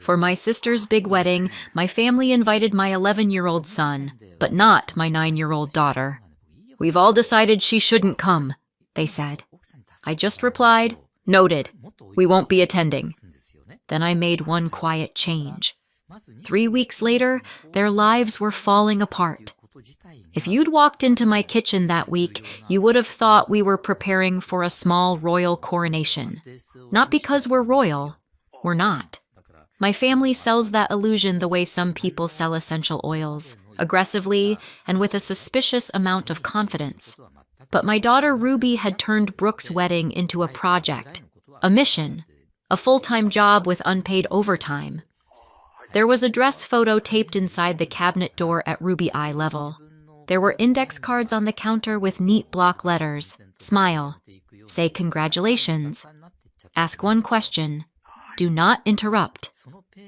For my sister's big wedding, my family invited my 11-year-old son, but not my 9-year-old daughter. We've all decided she shouldn't come, they said. I just replied, noted, we won't be attending. Then I made one quiet change. 3 weeks later, their lives were falling apart. If you'd walked into my kitchen that week, you would have thought we were preparing for a small royal coronation. Not because we're royal, we're not. My family sells that illusion the way some people sell essential oils, aggressively and with a suspicious amount of confidence. But my daughter Ruby had turned Brooke's wedding into a project, a mission, a full-time job with unpaid overtime. There was a dress photo taped inside the cabinet door at Ruby eye level. There were index cards on the counter with neat block letters. Smile. Say congratulations. Ask one question. Do not interrupt.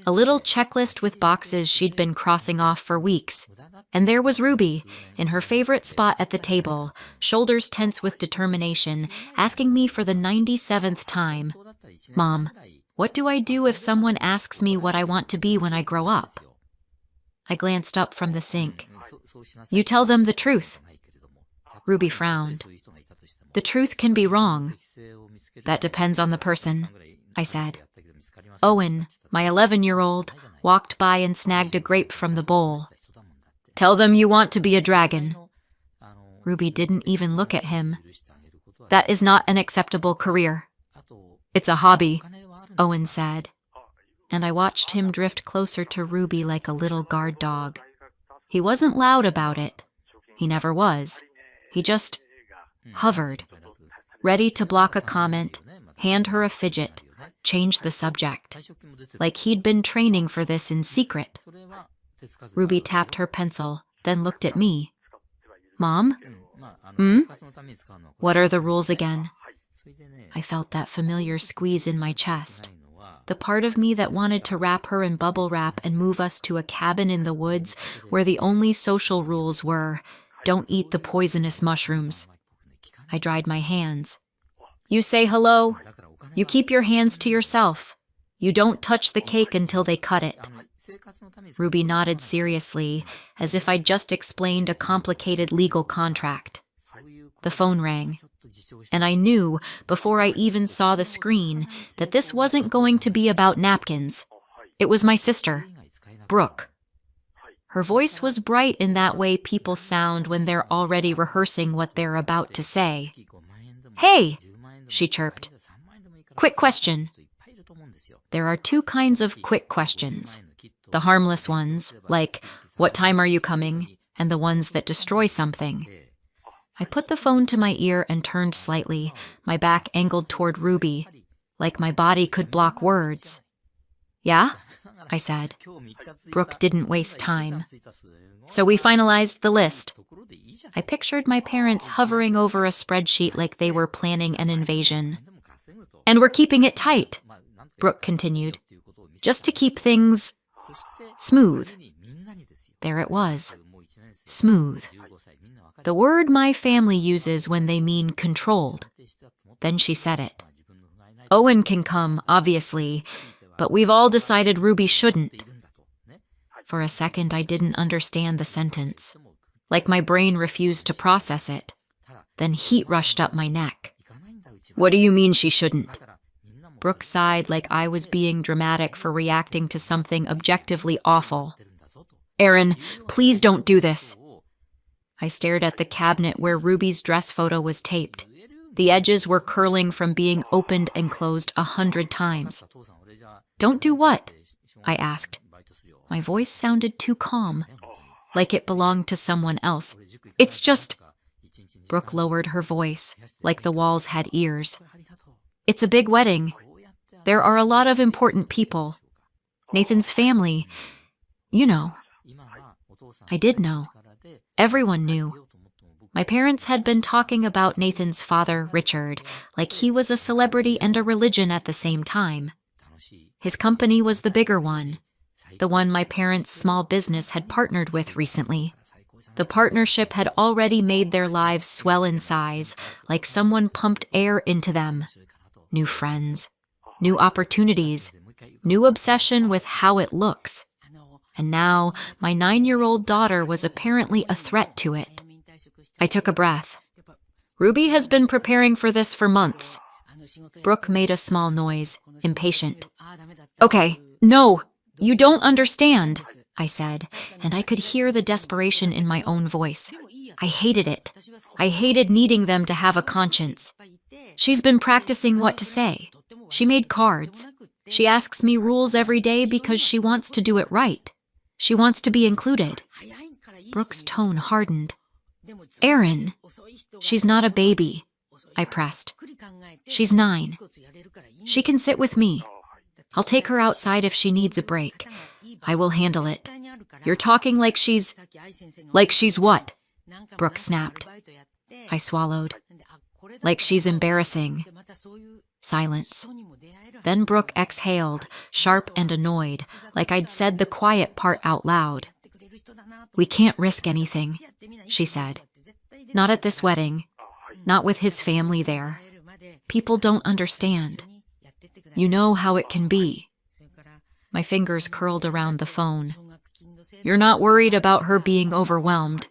A little checklist with boxes she'd been crossing off for weeks. And there was Ruby, in her favorite spot at the table, shoulders tense with determination, asking me for the 97th time, Mom, what do I do if someone asks me what I want to be when I grow up? I glanced up from the sink. You tell them the truth. Ruby frowned. The truth can be wrong. That depends on the person, I said. Owen, my 11-year-old, walked by and snagged a grape from the bowl. Tell them you want to be a dragon. Ruby didn't even look at him. That is not an acceptable career. It's a hobby, Owen said. And I watched him drift closer to Ruby like a little guard dog. He wasn't loud about it. He never was. He just hovered, ready to block a comment, hand her a fidget, change the subject, like he'd been training for this in secret. Ruby tapped her pencil, then looked at me. Mom? What are the rules again? I felt that familiar squeeze in my chest. The part of me that wanted to wrap her in bubble wrap and move us to a cabin in the woods where the only social rules were, don't eat the poisonous mushrooms. I dried my hands. You say hello. You keep your hands to yourself. You don't touch the cake until they cut it. Ruby nodded seriously, as if I'd just explained a complicated legal contract. The phone rang, and I knew, before I even saw the screen, that this wasn't going to be about napkins. It was my sister, Brooke. Her voice was bright in that way people sound when they're already rehearsing what they're about to say. Hey, she chirped. Quick question. There are two kinds of quick questions. The harmless ones, like, what time are you coming? And the ones that destroy something. I put the phone to my ear and turned slightly, my back angled toward Ruby, like my body could block words. Yeah? I said. Brooke didn't waste time. So we finalized the list. I pictured my parents hovering over a spreadsheet like they were planning an invasion. And we're keeping it tight, Brooke continued, just to keep things smooth. There it was. Smooth. The word my family uses when they mean controlled. Then she said it. Owen can come, obviously, but we've all decided Ruby shouldn't. For a second, I didn't understand the sentence, like my brain refused to process it. Then heat rushed up my neck. What do you mean she shouldn't? Brooke sighed like I was being dramatic for reacting to something objectively awful. Aaron, please don't do this. I stared at the cabinet where Ruby's dress photo was taped. The edges were curling from being opened and closed 100 times. Don't do what? I asked. My voice sounded too calm, like it belonged to someone else. It's just... Brooke lowered her voice, like the walls had ears. It's a big wedding. There are a lot of important people. Nathan's family. You know. I did know. Everyone knew. My parents had been talking about Nathan's father, Richard, like he was a celebrity and a religion at the same time. His company was the bigger one, the one my parents' small business had partnered with recently. The partnership had already made their lives swell in size, like someone pumped air into them. New friends, new opportunities, New obsession with how it looks. And now, my 9-year-old daughter was apparently a threat to it. I took a breath. Ruby has been preparing for this for months. Brooke made a small noise, impatient. Okay, no, you don't understand, I said, and I could hear the desperation in my own voice. I hated it. I hated needing them to have a conscience. She's been practicing what to say. She made cards. She asks me rules every day because she wants to do it right. She wants to be included. Brooke's tone hardened. Erin, she's not a baby, I pressed. She's 9. She can sit with me. I'll take her outside if she needs a break. I will handle it. You're talking like she's... Like she's what? Brooke snapped. I swallowed. Like she's embarrassing. Silence. Then Brooke exhaled, sharp and annoyed, like I'd said the quiet part out loud. We can't risk anything, she said. Not at this wedding. Not with his family there. People don't understand. You know how it can be. My fingers curled around the phone. You're not worried about her being overwhelmed.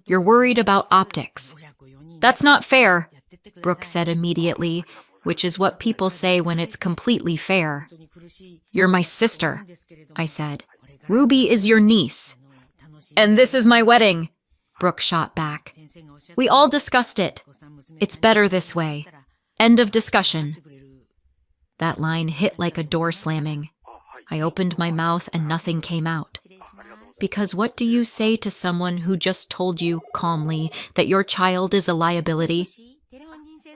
You're worried about optics. That's not fair, Brooke said immediately, which is what people say when it's completely fair. You're my sister, I said. Ruby is your niece. And this is my wedding, Brooke shot back. We all discussed it. It's better this way. End of discussion. That line hit like a door slamming. I opened my mouth and nothing came out. Because what do you say to someone who just told you, calmly, that your child is a liability?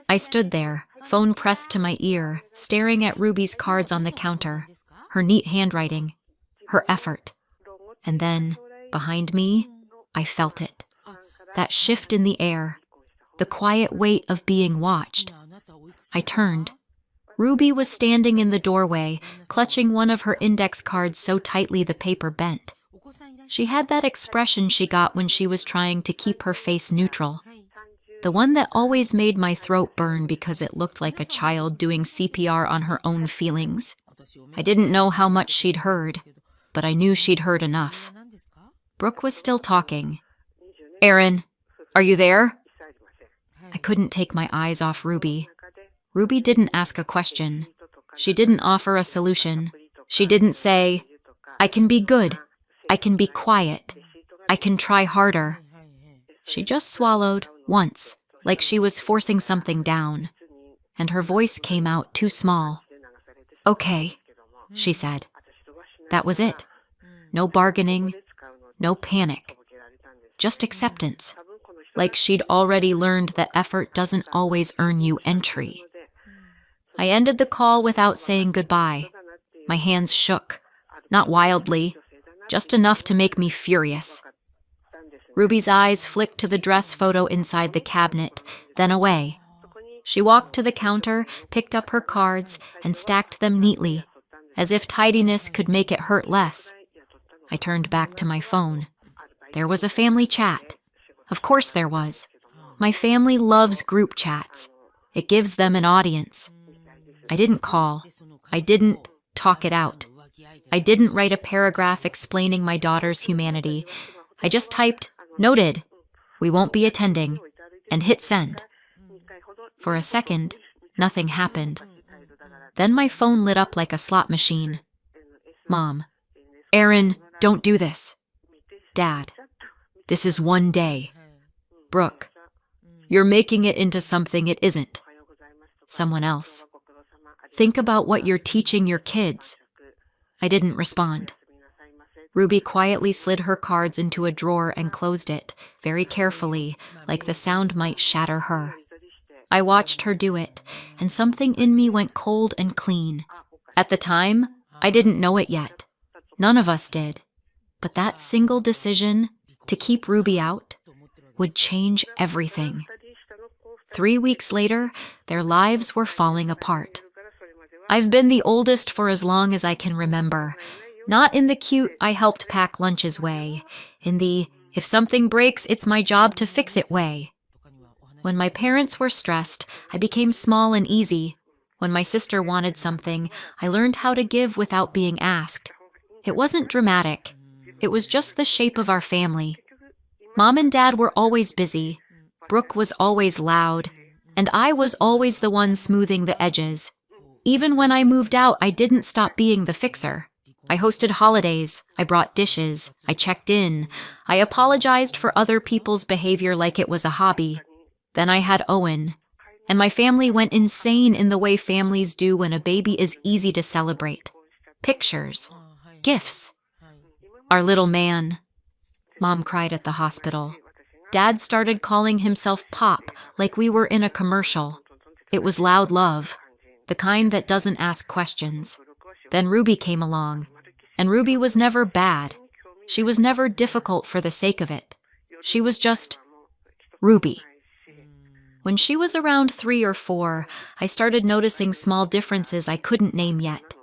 I stood there, phone pressed to my ear, staring at Ruby's cards on the counter, her neat handwriting, her effort. And then, behind me, I felt it. That shift in the air, the quiet weight of being watched. I turned. Ruby was standing in the doorway, clutching one of her index cards so tightly the paper bent. She had that expression she got when she was trying to keep her face neutral. The one that always made my throat burn because it looked like a child doing CPR on her own feelings. I didn't know how much she'd heard, but I knew she'd heard enough. Brooke was still talking. Erin, are you there? I couldn't take my eyes off Ruby. Ruby didn't ask a question. She didn't offer a solution. She didn't say, I can be good. I can be quiet. I can try harder. She just swallowed once, like she was forcing something down, and her voice came out too small. Okay, she said. That was it. No bargaining, no panic. Just acceptance. Like she'd already learned that effort doesn't always earn you entry. I ended the call without saying goodbye. My hands shook. Not wildly, just enough to make me furious. Ruby's eyes flicked to the dress photo inside the cabinet, then away. She walked to the counter, picked up her cards, and stacked them neatly, as if tidiness could make it hurt less. I turned back to my phone. There was a family chat. Of course there was. My family loves group chats. It gives them an audience. I didn't call. I didn't talk it out. I didn't write a paragraph explaining my daughter's humanity. I just typed, noted, we won't be attending, and hit send. For a second, nothing happened. Then my phone lit up like a slot machine. Mom. Erin, don't do this. Dad. This is one day. Brooke. You're making it into something it isn't. Someone else. Think about what you're teaching your kids. I didn't respond. Ruby quietly slid her cards into a drawer and closed it, very carefully, like the sound might shatter her. I watched her do it, and something in me went cold and clean. At the time, I didn't know it yet. None of us did. But that single decision, to keep Ruby out, would change everything. 3 weeks later, their lives were falling apart. I've been the oldest for as long as I can remember. Not in the cute, I helped pack lunches way. In the, if something breaks, it's my job to fix it way. When my parents were stressed, I became small and easy. When my sister wanted something, I learned how to give without being asked. It wasn't dramatic. It was just the shape of our family. Mom and Dad were always busy. Brooke was always loud. And I was always the one smoothing the edges. Even when I moved out, I didn't stop being the fixer. I hosted holidays, I brought dishes, I checked in, I apologized for other people's behavior like it was a hobby. Then I had Owen. And my family went insane in the way families do when a baby is easy to celebrate. Pictures, gifts. Our little man. Mom cried at the hospital. Dad started calling himself Pop, like we were in a commercial. It was loud love, the kind that doesn't ask questions. Then Ruby came along. And Ruby was never bad. She was never difficult for the sake of it. She was just Ruby. When she was around 3 or 4, I started noticing small differences I couldn't name yet.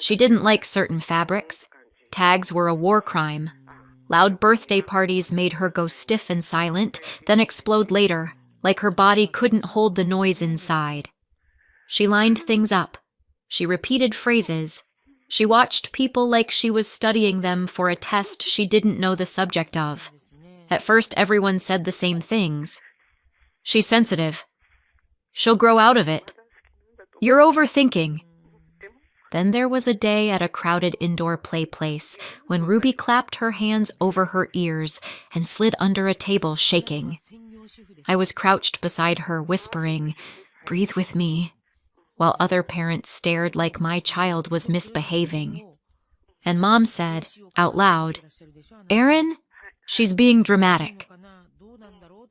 She didn't like certain fabrics. Tags were a war crime. Loud birthday parties made her go stiff and silent, then explode later, like her body couldn't hold the noise inside. She lined things up. She repeated phrases. She watched people like she was studying them for a test she didn't know the subject of. At first, everyone said the same things. She's sensitive. She'll grow out of it. You're overthinking. Then there was a day at a crowded indoor play place when Ruby clapped her hands over her ears and slid under a table, shaking. I was crouched beside her, whispering, "Breathe with me," while other parents stared like my child was misbehaving. And Mom said, out loud, "Erin, she's being dramatic."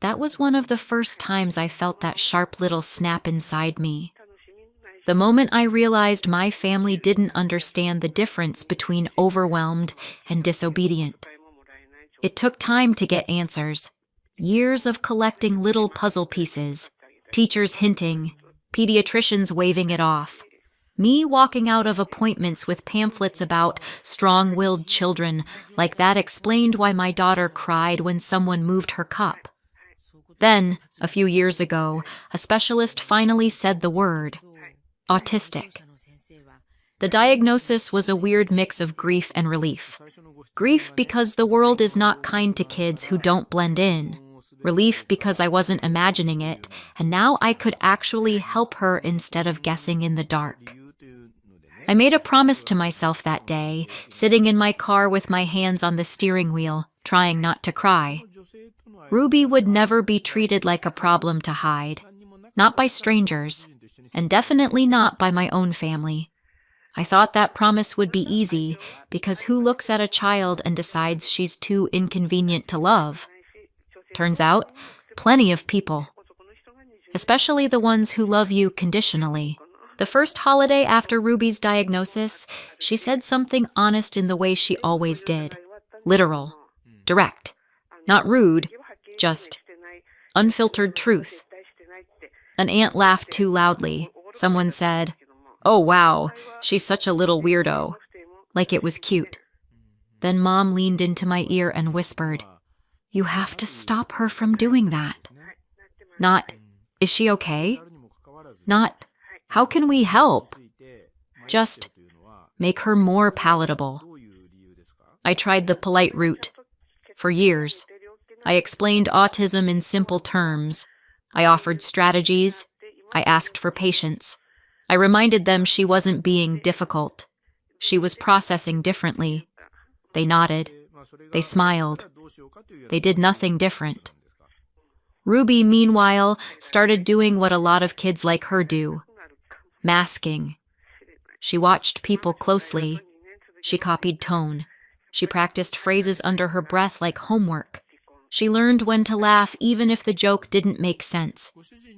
That was one of the first times I felt that sharp little snap inside me. The moment I realized my family didn't understand the difference between overwhelmed and disobedient. It took time to get answers. Years of collecting little puzzle pieces, teachers hinting, pediatricians waving it off. Me walking out of appointments with pamphlets about strong-willed children, like that explained why my daughter cried when someone moved her cup. Then, a few years ago, a specialist finally said the word, autistic. The diagnosis was a weird mix of grief and relief. Grief because the world is not kind to kids who don't blend in. Relief because I wasn't imagining it, and now I could actually help her instead of guessing in the dark. I made a promise to myself that day, sitting in my car with my hands on the steering wheel, trying not to cry. Ruby would never be treated like a problem to hide, not by strangers, and definitely not by my own family. I thought that promise would be easy, because who looks at a child and decides she's too inconvenient to love? Turns out, plenty of people. Especially the ones who love you conditionally. The first holiday after Ruby's diagnosis, she said something honest in the way she always did. Literal. Direct. Not rude, just unfiltered truth. An aunt laughed too loudly. Someone said, "Oh wow, she's such a little weirdo," like it was cute. Then Mom leaned into my ear and whispered, "You have to stop her from doing that." Not, "Is she okay?" Not, "How can we help?" Just, "Make her more palatable." I tried the polite route. For years, I explained autism in simple terms. I offered strategies. I asked for patience. I reminded them she wasn't being difficult. She was processing differently. They nodded. They smiled. They did nothing different. Ruby, meanwhile, started doing what a lot of kids like her do. Masking. She watched people closely. She copied tone. She practiced phrases under her breath like homework. She learned when to laugh even if the joke didn't make sense.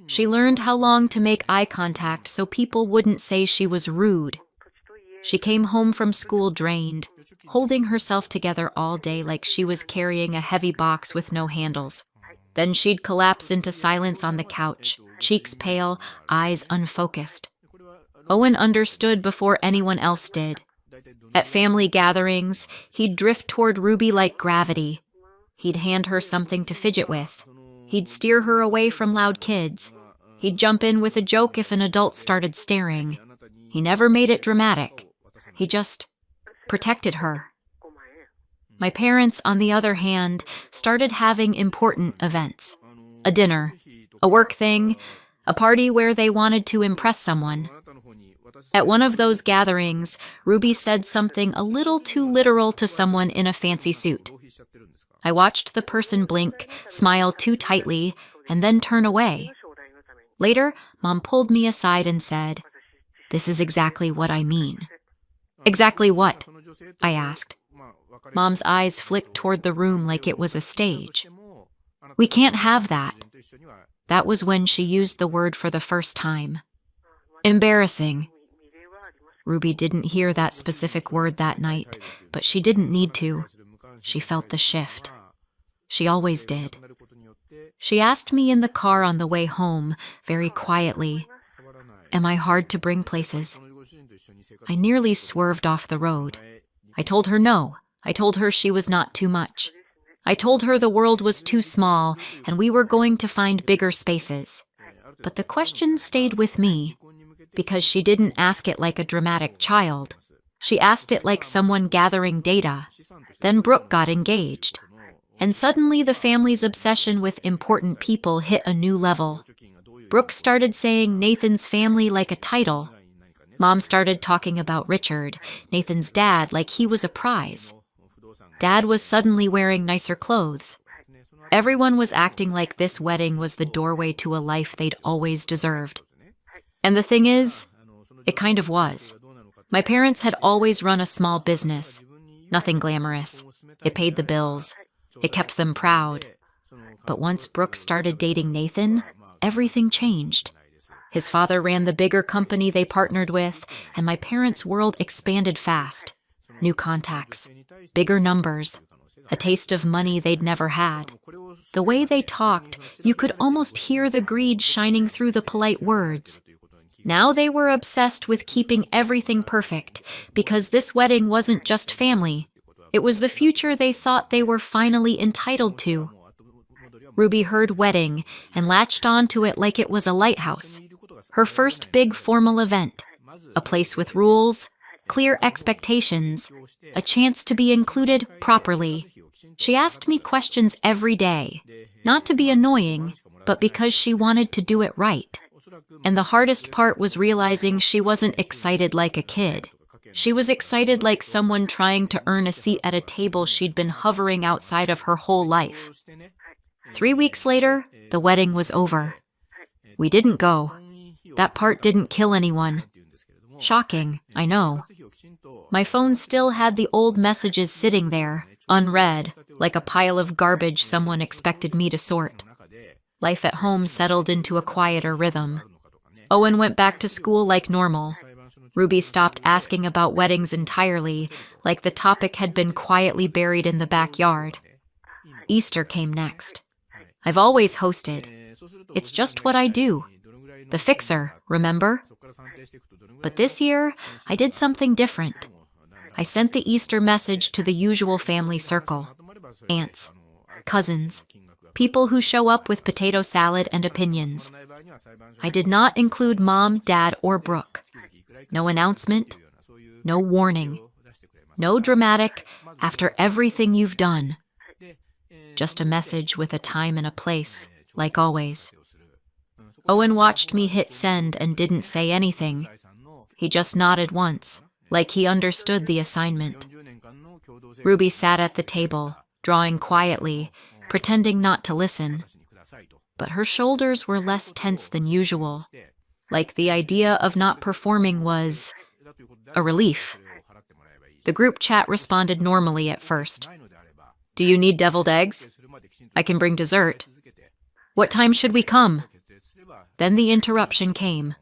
She learned how long to make eye contact so people wouldn't say she was rude. She came home from school drained, holding herself together all day like she was carrying a heavy box with no handles. Then she'd collapse into silence on the couch, cheeks pale, eyes unfocused. Owen understood before anyone else did. At family gatherings, he'd drift toward Ruby like gravity. He'd hand her something to fidget with. He'd steer her away from loud kids. He'd jump in with a joke if an adult started staring. He never made it dramatic. He just protected her. My parents, on the other hand, started having important events. A dinner, a work thing, a party where they wanted to impress someone. At one of those gatherings, Ruby said something a little too literal to someone in a fancy suit. I watched the person blink, smile too tightly, and then turn away. Later, Mom pulled me aside and said, "This is exactly what I mean." "Exactly what?" I asked. Mom's eyes flicked toward the room like it was a stage. "We can't have that." That was when she used the word for the first time. Embarrassing. Ruby didn't hear that specific word that night, but she didn't need to. She felt the shift. She always did. She asked me in the car on the way home, very quietly, "Am I hard to bring places?" I nearly swerved off the road. I told her no. I told her she was not too much. I told her the world was too small and we were going to find bigger spaces. But the question stayed with me, because she didn't ask it like a dramatic child. She asked it like someone gathering data. Then Brooke got engaged. And suddenly the family's obsession with important people hit a new level. Brooke started saying Nathan's family like a title. Mom started talking about Richard, Nathan's dad, like he was a prize. Dad was suddenly wearing nicer clothes. Everyone was acting like this wedding was the doorway to a life they'd always deserved. And the thing is, it kind of was. My parents had always run a small business. Nothing glamorous. It paid the bills. It kept them proud. But once Brooke started dating Nathan, everything changed. His father ran the bigger company they partnered with, and my parents' world expanded fast. New contacts, bigger numbers, a taste of money they'd never had. The way they talked, you could almost hear the greed shining through the polite words. Now they were obsessed with keeping everything perfect, because this wedding wasn't just family. It was the future they thought they were finally entitled to. Ruby heard wedding and latched onto it like it was a lighthouse. Her first big formal event. A place with rules, clear expectations, a chance to be included properly. She asked me questions every day, not to be annoying, but because she wanted to do it right. And the hardest part was realizing she wasn't excited like a kid. She was excited like someone trying to earn a seat at a table she'd been hovering outside of her whole life. 3 weeks later, the wedding was over. We didn't go. That part didn't kill anyone. Shocking, I know. My phone still had the old messages sitting there, unread, like a pile of garbage someone expected me to sort. Life at home settled into a quieter rhythm. Owen went back to school like normal. Ruby stopped asking about weddings entirely, like the topic had been quietly buried in the backyard. Easter came next. I've always hosted. It's just what I do. The fixer, remember? But this year, I did something different. I sent the Easter message to the usual family circle. Aunts, cousins, people who show up with potato salad and opinions. I did not include Mom, Dad, or Brooke. No announcement, no warning, no dramatic, "after everything you've done." Just a message with a time and a place, like always. Owen watched me hit send and didn't say anything. He just nodded once, like he understood the assignment. Ruby sat at the table, drawing quietly, pretending not to listen. But her shoulders were less tense than usual, like the idea of not performing was a relief. The group chat responded normally at first. "Do you need deviled eggs? I can bring dessert. What time should we come?" Then the interruption came.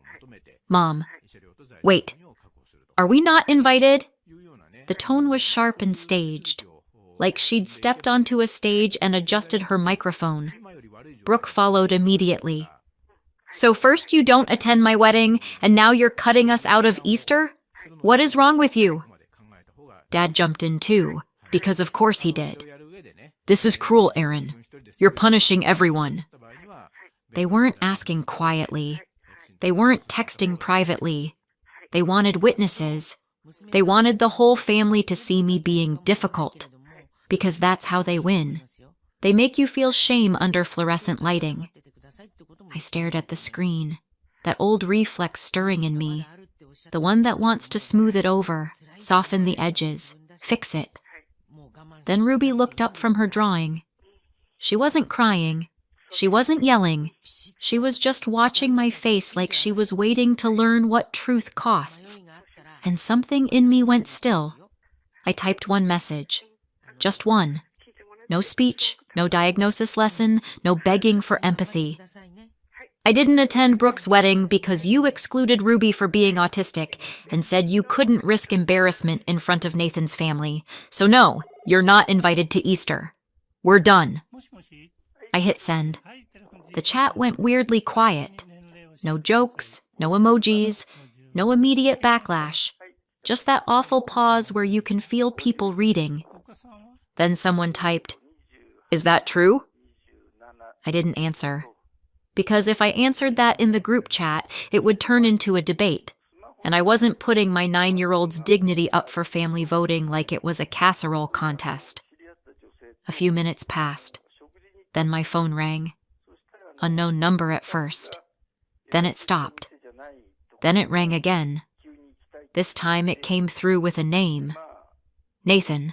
"Mom, wait, are we not invited?" The tone was sharp and staged, like she'd stepped onto a stage and adjusted her microphone. Brooke followed immediately. "So first you don't attend my wedding, and now you're cutting us out of Easter? What is wrong with you?" Dad jumped in too, because of course he did. "This is cruel, Aaron. You're punishing everyone." They weren't asking quietly. They weren't texting privately. They wanted witnesses. They wanted the whole family to see me being difficult, because that's how they win. They make you feel shame under fluorescent lighting. I stared at the screen, that old reflex stirring in me, the one that wants to smooth it over, soften the edges, fix it. Then Ruby looked up from her drawing. She wasn't crying. She wasn't yelling. She was just watching my face like she was waiting to learn what truth costs. And something in me went still. I typed one message. Just one. No speech, no diagnosis lesson, no begging for empathy. I didn't attend Brooke's wedding because you excluded Ruby for being autistic and said you couldn't risk embarrassment in front of Nathan's family. So no, you're not invited to Easter. We're done. I hit send. The chat went weirdly quiet. No jokes, no emojis, no immediate backlash. Just that awful pause where you can feel people reading. Then someone typed, "Is that true?" I didn't answer. Because if I answered that in the group chat, it would turn into a debate. And I wasn't putting my 9-year-old's dignity up for family voting like it was a casserole contest. A few minutes passed. Then my phone rang. Unknown number at first. Then it stopped. Then it rang again. This time it came through with a name. Nathan.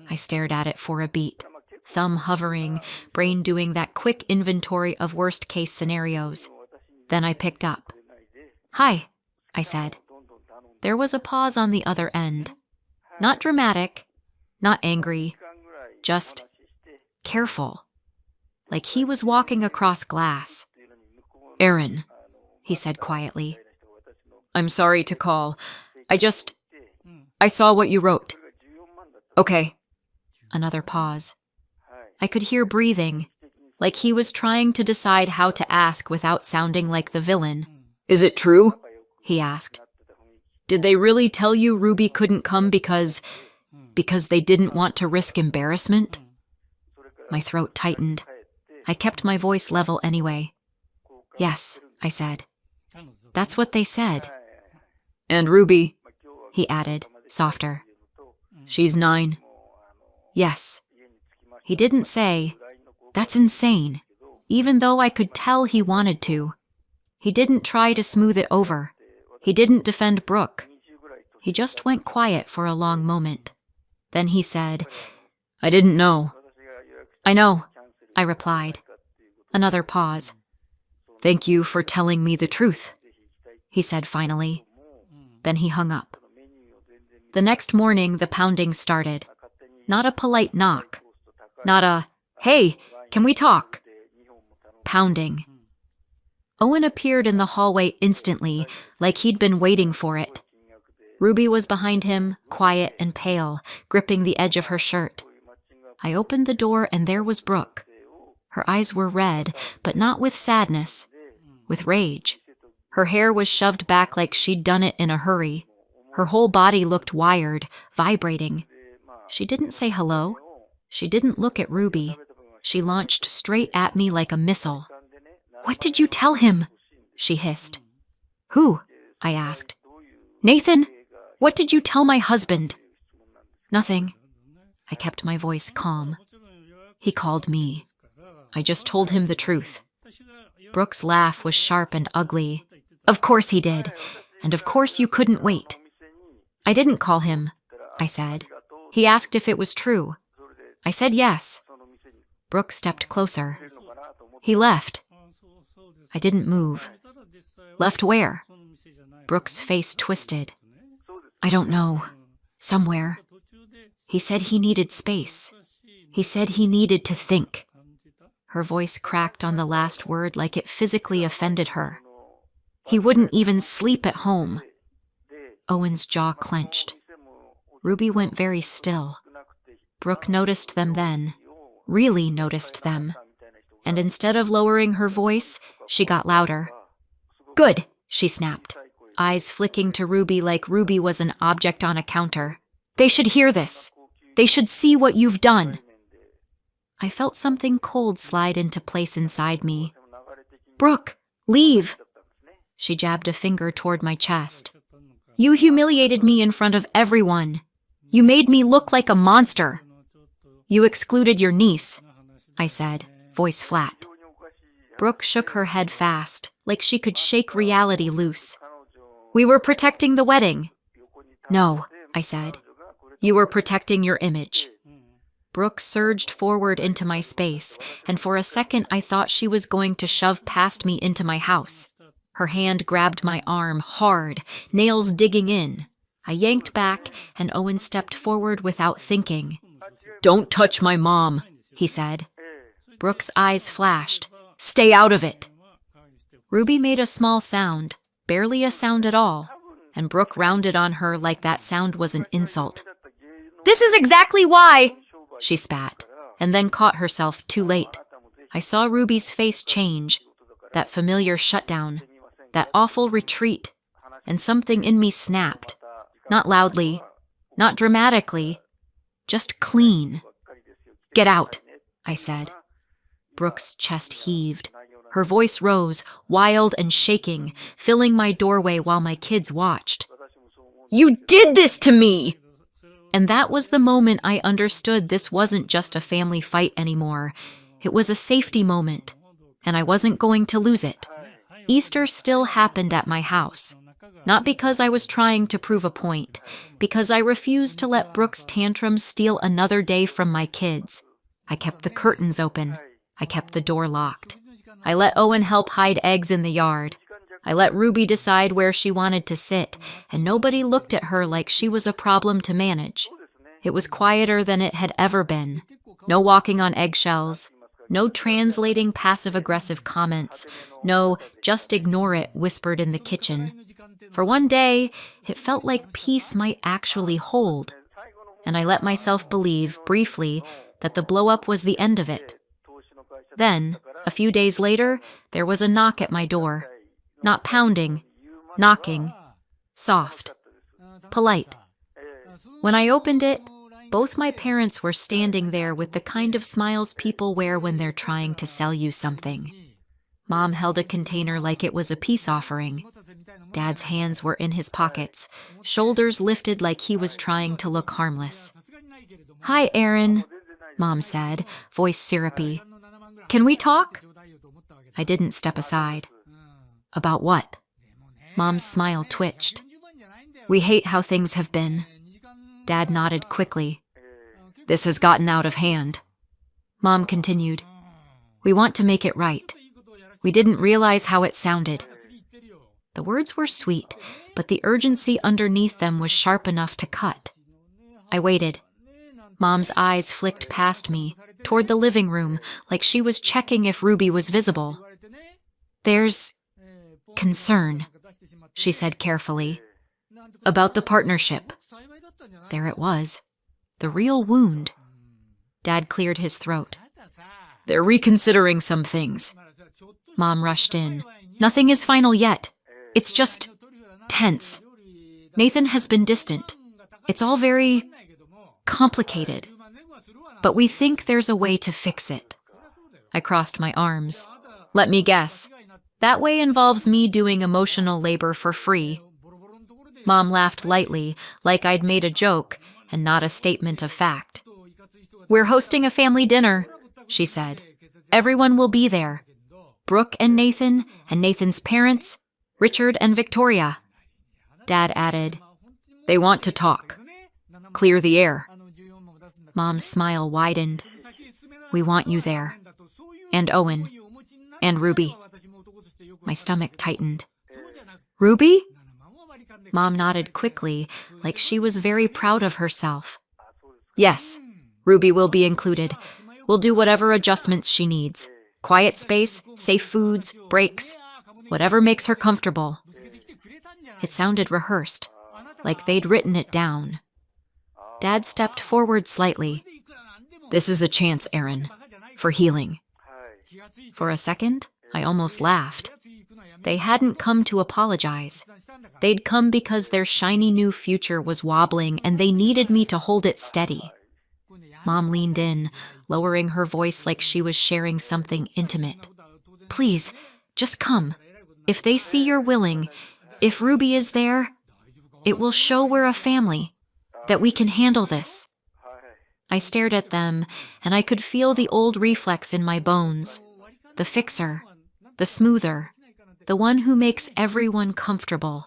I stared at it for a beat, thumb hovering, brain doing that quick inventory of worst-case scenarios. Then I picked up. "Hi," I said. There was a pause on the other end. Not dramatic, not angry, just careful. Like he was walking across glass. "Aaron," he said quietly. "I'm sorry to call. I saw what you wrote." "Okay." Another pause. I could hear breathing, like he was trying to decide how to ask without sounding like the villain. "Is it true?" he asked. "Did they really tell you Ruby couldn't come because they didn't want to risk embarrassment?" My throat tightened. I kept my voice level anyway. "Yes," I said. "That's what they said." "And Ruby," he added, softer. "She's 9. "Yes." He didn't say, "That's insane," even though I could tell he wanted to. He didn't try to smooth it over. He didn't defend Brooke. He just went quiet for a long moment. Then he said, "I didn't know." "I know," I replied. Another pause. "Thank you for telling me the truth," he said finally. Then he hung up. The next morning, the pounding started. Not a polite knock. Not a, "Hey, can we talk?" Pounding. Owen appeared in the hallway instantly, like he'd been waiting for it. Ruby was behind him, quiet and pale, gripping the edge of her shirt. I opened the door and there was Brooke. Her eyes were red, but not with sadness, with rage. Her hair was shoved back like she'd done it in a hurry. Her whole body looked wired, vibrating. She didn't say hello. She didn't look at Ruby. She launched straight at me like a missile. "What did you tell him?" she hissed. "Who?" I asked. "Nathan, what did you tell my husband?" "Nothing." I kept my voice calm. "He called me. I just told him the truth." Brooke's laugh was sharp and ugly. "Of course he did. And of course you couldn't wait." "I didn't call him," I said. "He asked if it was true. I said yes." Brooke stepped closer. "He left." I didn't move. "Left where?" Brooke's face twisted. "I don't know. Somewhere. He said he needed space. He said he needed to think." Her voice cracked on the last word like it physically offended her. "He wouldn't even sleep at home." Owen's jaw clenched. Ruby went very still. Brooke noticed them then, really noticed them. And instead of lowering her voice, she got louder. "Good," she snapped, eyes flicking to Ruby like Ruby was an object on a counter. "They should hear this. They should see what you've done." I felt something cold slide into place inside me. Brooke, leave! She jabbed a finger toward my chest. You humiliated me in front of everyone. You made me look like a monster. You excluded your niece, I said, voice flat. Brooke shook her head fast, like she could shake reality loose. We were protecting the wedding. No, I said. You were protecting your image. Brooke surged forward into my space, and for a second I thought she was going to shove past me into my house. Her hand grabbed my arm hard, nails digging in. I yanked back, and Owen stepped forward without thinking. Don't touch my mom, he said. Brooke's eyes flashed. Stay out of it. Ruby made a small sound, barely a sound at all, and Brooke rounded on her like that sound was an insult. This is exactly why, she spat, and then caught herself too late. I saw Ruby's face change, that familiar shutdown, that awful retreat, and something in me snapped. Not loudly, not dramatically, just clean. Get out, I said. Brooke's chest heaved. Her voice rose, wild and shaking, filling my doorway while my kids watched. You did this to me! And that was the moment I understood this wasn't just a family fight anymore. It was a safety moment, and I wasn't going to lose it. Easter still happened at my house. Not because I was trying to prove a point, because I refused to let Brooke's tantrums steal another day from my kids. I kept the curtains open. I kept the door locked. I let Owen help hide eggs in the yard. I let Ruby decide where she wanted to sit, and nobody looked at her like she was a problem to manage. It was quieter than it had ever been. No walking on eggshells. No translating passive-aggressive comments. No, just ignore it, whispered in the kitchen. For one day, it felt like peace might actually hold. And I let myself believe, briefly, that the blow-up was the end of it. Then, a few days later, there was a knock at my door. Not pounding, knocking, soft, polite. When I opened it, both my parents were standing there with the kind of smiles people wear when they're trying to sell you something. Mom held a container like it was a peace offering. Dad's hands were in his pockets, shoulders lifted like he was trying to look harmless. Hi, Aaron, Mom said, voice syrupy. Can we talk? I didn't step aside. About what? Mom's smile twitched. We hate how things have been. Dad nodded quickly. This has gotten out of hand. Mom continued. We want to make it right. We didn't realize how it sounded. The words were sweet, but the urgency underneath them was sharp enough to cut. I waited. Mom's eyes flicked past me, toward the living room, like she was checking if Ruby was visible. There's concern, she said carefully. About the partnership. There it was. The real wound. Dad cleared his throat. They're reconsidering some things. Mom rushed in. Nothing is final yet. It's just tense. Nathan has been distant. It's all very complicated. But we think there's a way to fix it. I crossed my arms. Let me guess. That way involves me doing emotional labor for free. Mom laughed lightly, like I'd made a joke and not a statement of fact. We're hosting a family dinner, she said. Everyone will be there. Brooke and Nathan's parents, Richard and Victoria. Dad added, They want to talk. Clear the air. Mom's smile widened. We want you there. And Owen. And Ruby. My stomach tightened. Ruby? Mom nodded quickly, like she was very proud of herself. Yes, Ruby will be included. We'll do whatever adjustments she needs. Quiet space, safe foods, breaks, whatever makes her comfortable. It sounded rehearsed, like they'd written it down. Dad stepped forward slightly. This is a chance, Aaron, for healing. For a second, I almost laughed. They hadn't come to apologize. They'd come because their shiny new future was wobbling and they needed me to hold it steady. Mom leaned in, lowering her voice like she was sharing something intimate. Please, Just come. If they see you're willing, if Ruby is there, it will show we're a family, that we can handle this. I stared at them, and I could feel the old reflex in my bones. The fixer, the smoother, the one who makes everyone comfortable.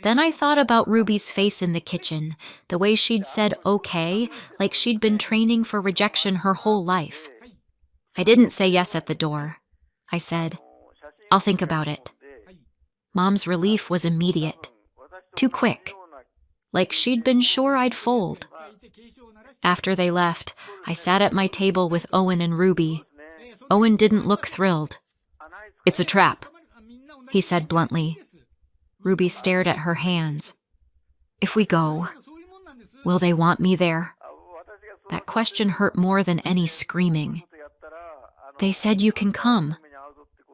Then I thought about Ruby's face in the kitchen, the way she'd said okay, like she'd been training for rejection her whole life. I didn't say yes at the door. I said, "I'll think about it." Mom's relief was immediate. Too quick. Like she'd been sure I'd fold. After they left, I sat at my table with Owen and Ruby. Owen didn't look thrilled. "It's a trap," he said bluntly. Ruby stared at her hands. "If we go, will they want me there?" That question hurt more than any screaming. "They said you can come,"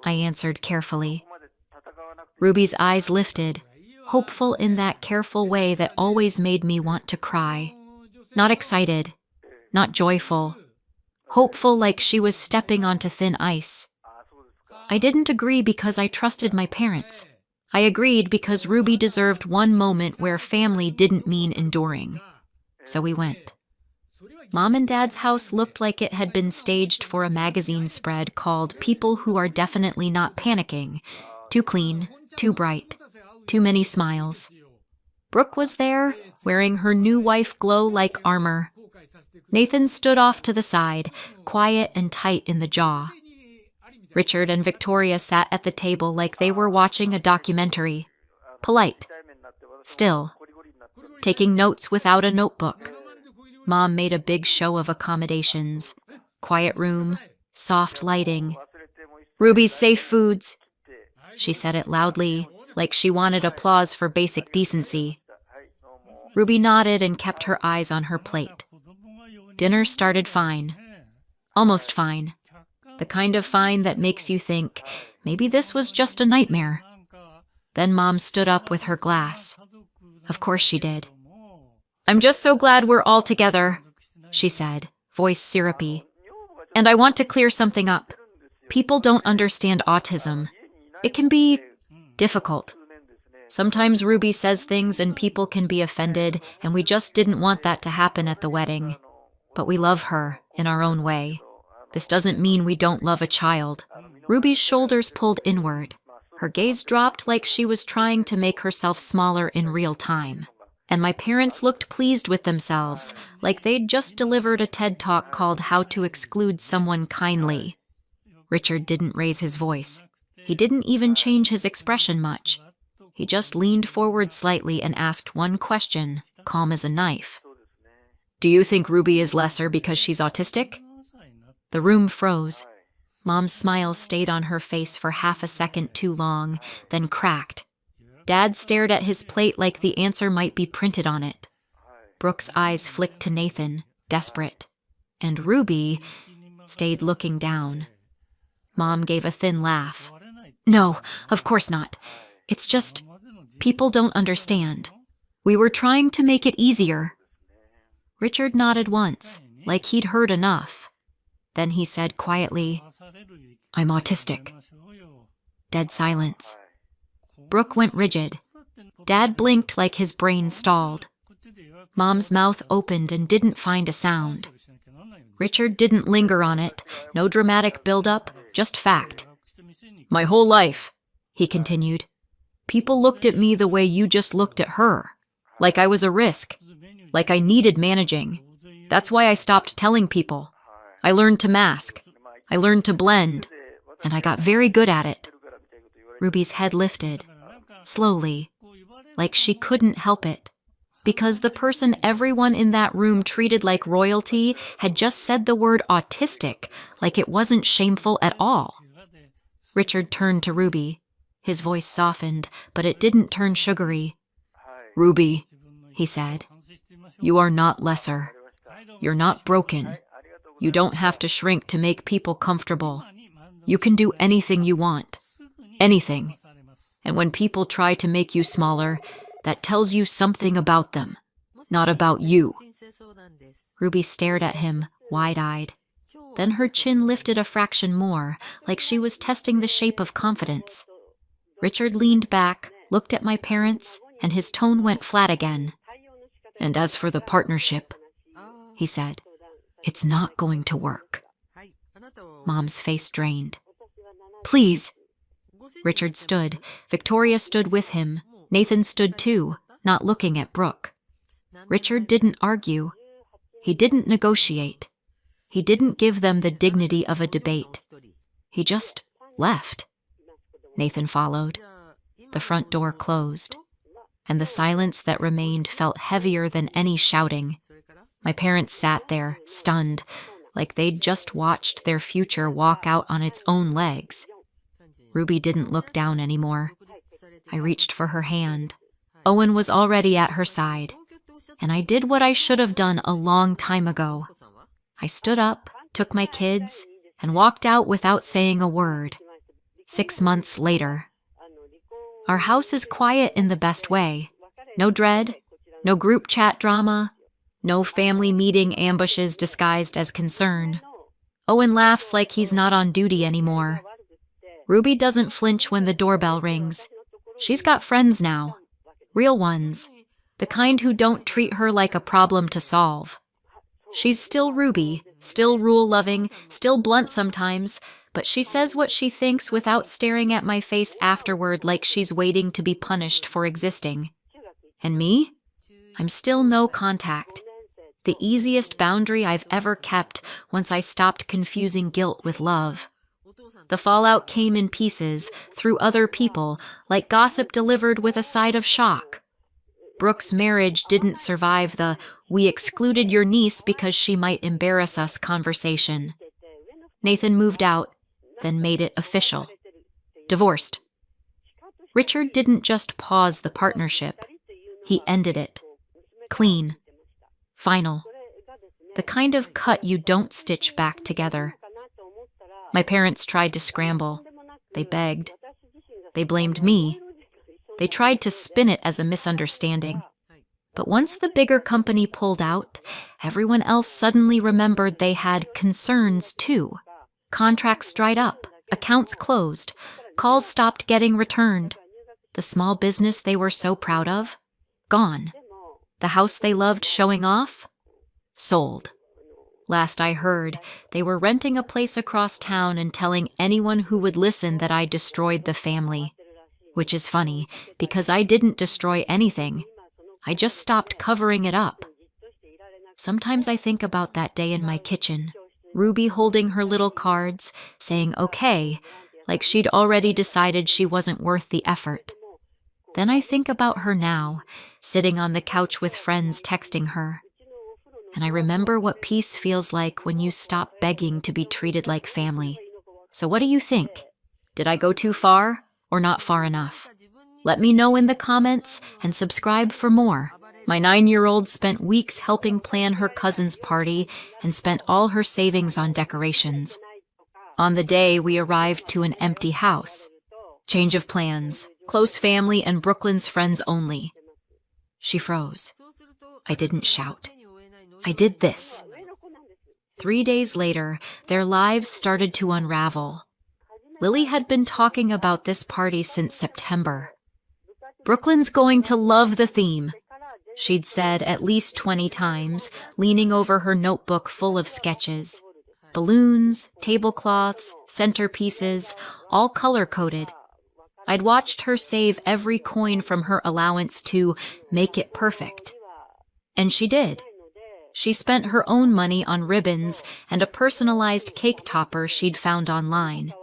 I answered carefully. Ruby's eyes lifted, hopeful in that careful way that always made me want to cry. Not excited, not joyful, hopeful like she was stepping onto thin ice. I didn't agree because I trusted my parents. I agreed because Ruby deserved one moment where family didn't mean enduring. So we went. Mom and Dad's house looked like it had been staged for a magazine spread called People Who Are Definitely Not Panicking. Too clean, too bright, too many smiles. Brooke was there, wearing her new wife glow like armor. Nathan stood off to the side, quiet and tight in the jaw. Richard and Victoria sat at the table like they were watching a documentary. Polite. Still. Taking notes without a notebook. Mom made a big show of accommodations. Quiet room, soft lighting. "Ruby's safe foods." She said it loudly, like she wanted applause for basic decency. Ruby nodded and kept her eyes on her plate. Dinner started fine. Almost fine. The kind of fine that makes you think, maybe this was just a nightmare. Then Mom stood up with her glass. Of course she did. "I'm just so glad we're all together," she said, voice syrupy. "And I want to clear something up. People don't understand autism. It can be difficult. Sometimes Ruby says things and people can be offended, and we just didn't want that to happen at the wedding. But we love her in our own way. This doesn't mean we don't love a child." Ruby's shoulders pulled inward. Her gaze dropped like she was trying to make herself smaller in real time. And my parents looked pleased with themselves, like they'd just delivered a TED Talk called How to Exclude Someone Kindly. Richard didn't raise his voice. He didn't even change his expression much. He just leaned forward slightly and asked one question, calm as a knife. "Do you think Ruby is lesser because she's autistic?" The room froze. Mom's smile stayed on her face for half a second too long, then cracked. Dad stared at his plate like the answer might be printed on it. Brooke's eyes flicked to Nathan, desperate. And Ruby stayed looking down. Mom gave a thin laugh. "No, of course not. It's just, people don't understand. We were trying to make it easier." Richard nodded once, like he'd heard enough. Then he said quietly, "I'm autistic." Dead silence. Brooke went rigid. Dad blinked like his brain stalled. Mom's mouth opened and didn't find a sound. Richard didn't linger on it, no dramatic build-up, just fact. "My whole life," he continued, "people looked at me the way you just looked at her. Like I was a risk. Like I needed managing. That's why I stopped telling people. I learned to mask. I learned to blend. And I got very good at it." Ruby's head lifted, slowly, like she couldn't help it. Because the person everyone in that room treated like royalty had just said the word autistic, like it wasn't shameful at all. Richard turned to Ruby. His voice softened, but it didn't turn sugary. "Ruby," he said, "you are not lesser. You're not broken. You don't have to shrink to make people comfortable. You can do anything you want. Anything. And when people try to make you smaller, that tells you something about them, not about you." Ruby stared at him, wide-eyed. Then her chin lifted a fraction more, like she was testing the shape of confidence. Richard leaned back, looked at my parents, and his tone went flat again. "And as for the partnership," he said, "it's not going to work." Mom's face drained. "Please." Richard stood. Victoria stood with him. Nathan stood too, not looking at Brooke. Richard didn't argue. He didn't negotiate. He didn't give them the dignity of a debate. He just left. Nathan followed. The front door closed, and the silence that remained felt heavier than any shouting. My parents sat there, stunned, like they'd just watched their future walk out on its own legs. Ruby didn't look down anymore. I reached for her hand. Owen was already at her side, and I did what I should have done a long time ago. I stood up, took my kids, and walked out without saying a word. 6 months later. Our house is quiet in the best way. No dread, no group chat drama, no family meeting ambushes disguised as concern. Owen laughs like he's not on duty anymore. Ruby doesn't flinch when the doorbell rings. She's got friends now. Real ones. The kind who don't treat her like a problem to solve. She's still Ruby, still rule-loving, still blunt sometimes, but she says what she thinks without staring at my face afterward like she's waiting to be punished for existing. And me? I'm still no contact. The easiest boundary I've ever kept once I stopped confusing guilt with love. The fallout came in pieces, through other people, like gossip delivered with a side of shock. Brooke's marriage didn't survive the "we excluded your niece because she might embarrass us" conversation. Nathan moved out, then made it official. Divorced. Richard didn't just pause the partnership. He ended it. Clean. Final. The kind of cut you don't stitch back together. My parents tried to scramble. They begged. They blamed me. They tried to spin it as a misunderstanding. But once the bigger company pulled out, everyone else suddenly remembered they had concerns too. Contracts dried up, accounts closed, calls stopped getting returned. The small business they were so proud of? Gone. The house they loved showing off? Sold. Last I heard, they were renting a place across town and telling anyone who would listen that I destroyed the family. Which is funny, because I didn't destroy anything. I just stopped covering it up. Sometimes I think about that day in my kitchen, Ruby holding her little cards, saying okay, like she'd already decided she wasn't worth the effort. Then I think about her now, sitting on the couch with friends texting her. And I remember what peace feels like when you stop begging to be treated like family. So what do you think? Did I go too far or not far enough? Let me know in the comments and subscribe for more. My 9-year-old spent weeks helping plan her cousin's party and spent all her savings on decorations. On the day, we arrived to an empty house. Change of plans, close family and Brooklyn's friends only. She froze. I didn't shout. I did this. 3 days later, their lives started to unravel. Lily had been talking about this party since September. Brooklyn's going to love the theme, she'd said at least 20 times, leaning over her notebook full of sketches. Balloons, tablecloths, centerpieces, all color-coded. I'd watched her save every coin from her allowance to make it perfect. And she did. She spent her own money on ribbons and a personalized cake topper she'd found online.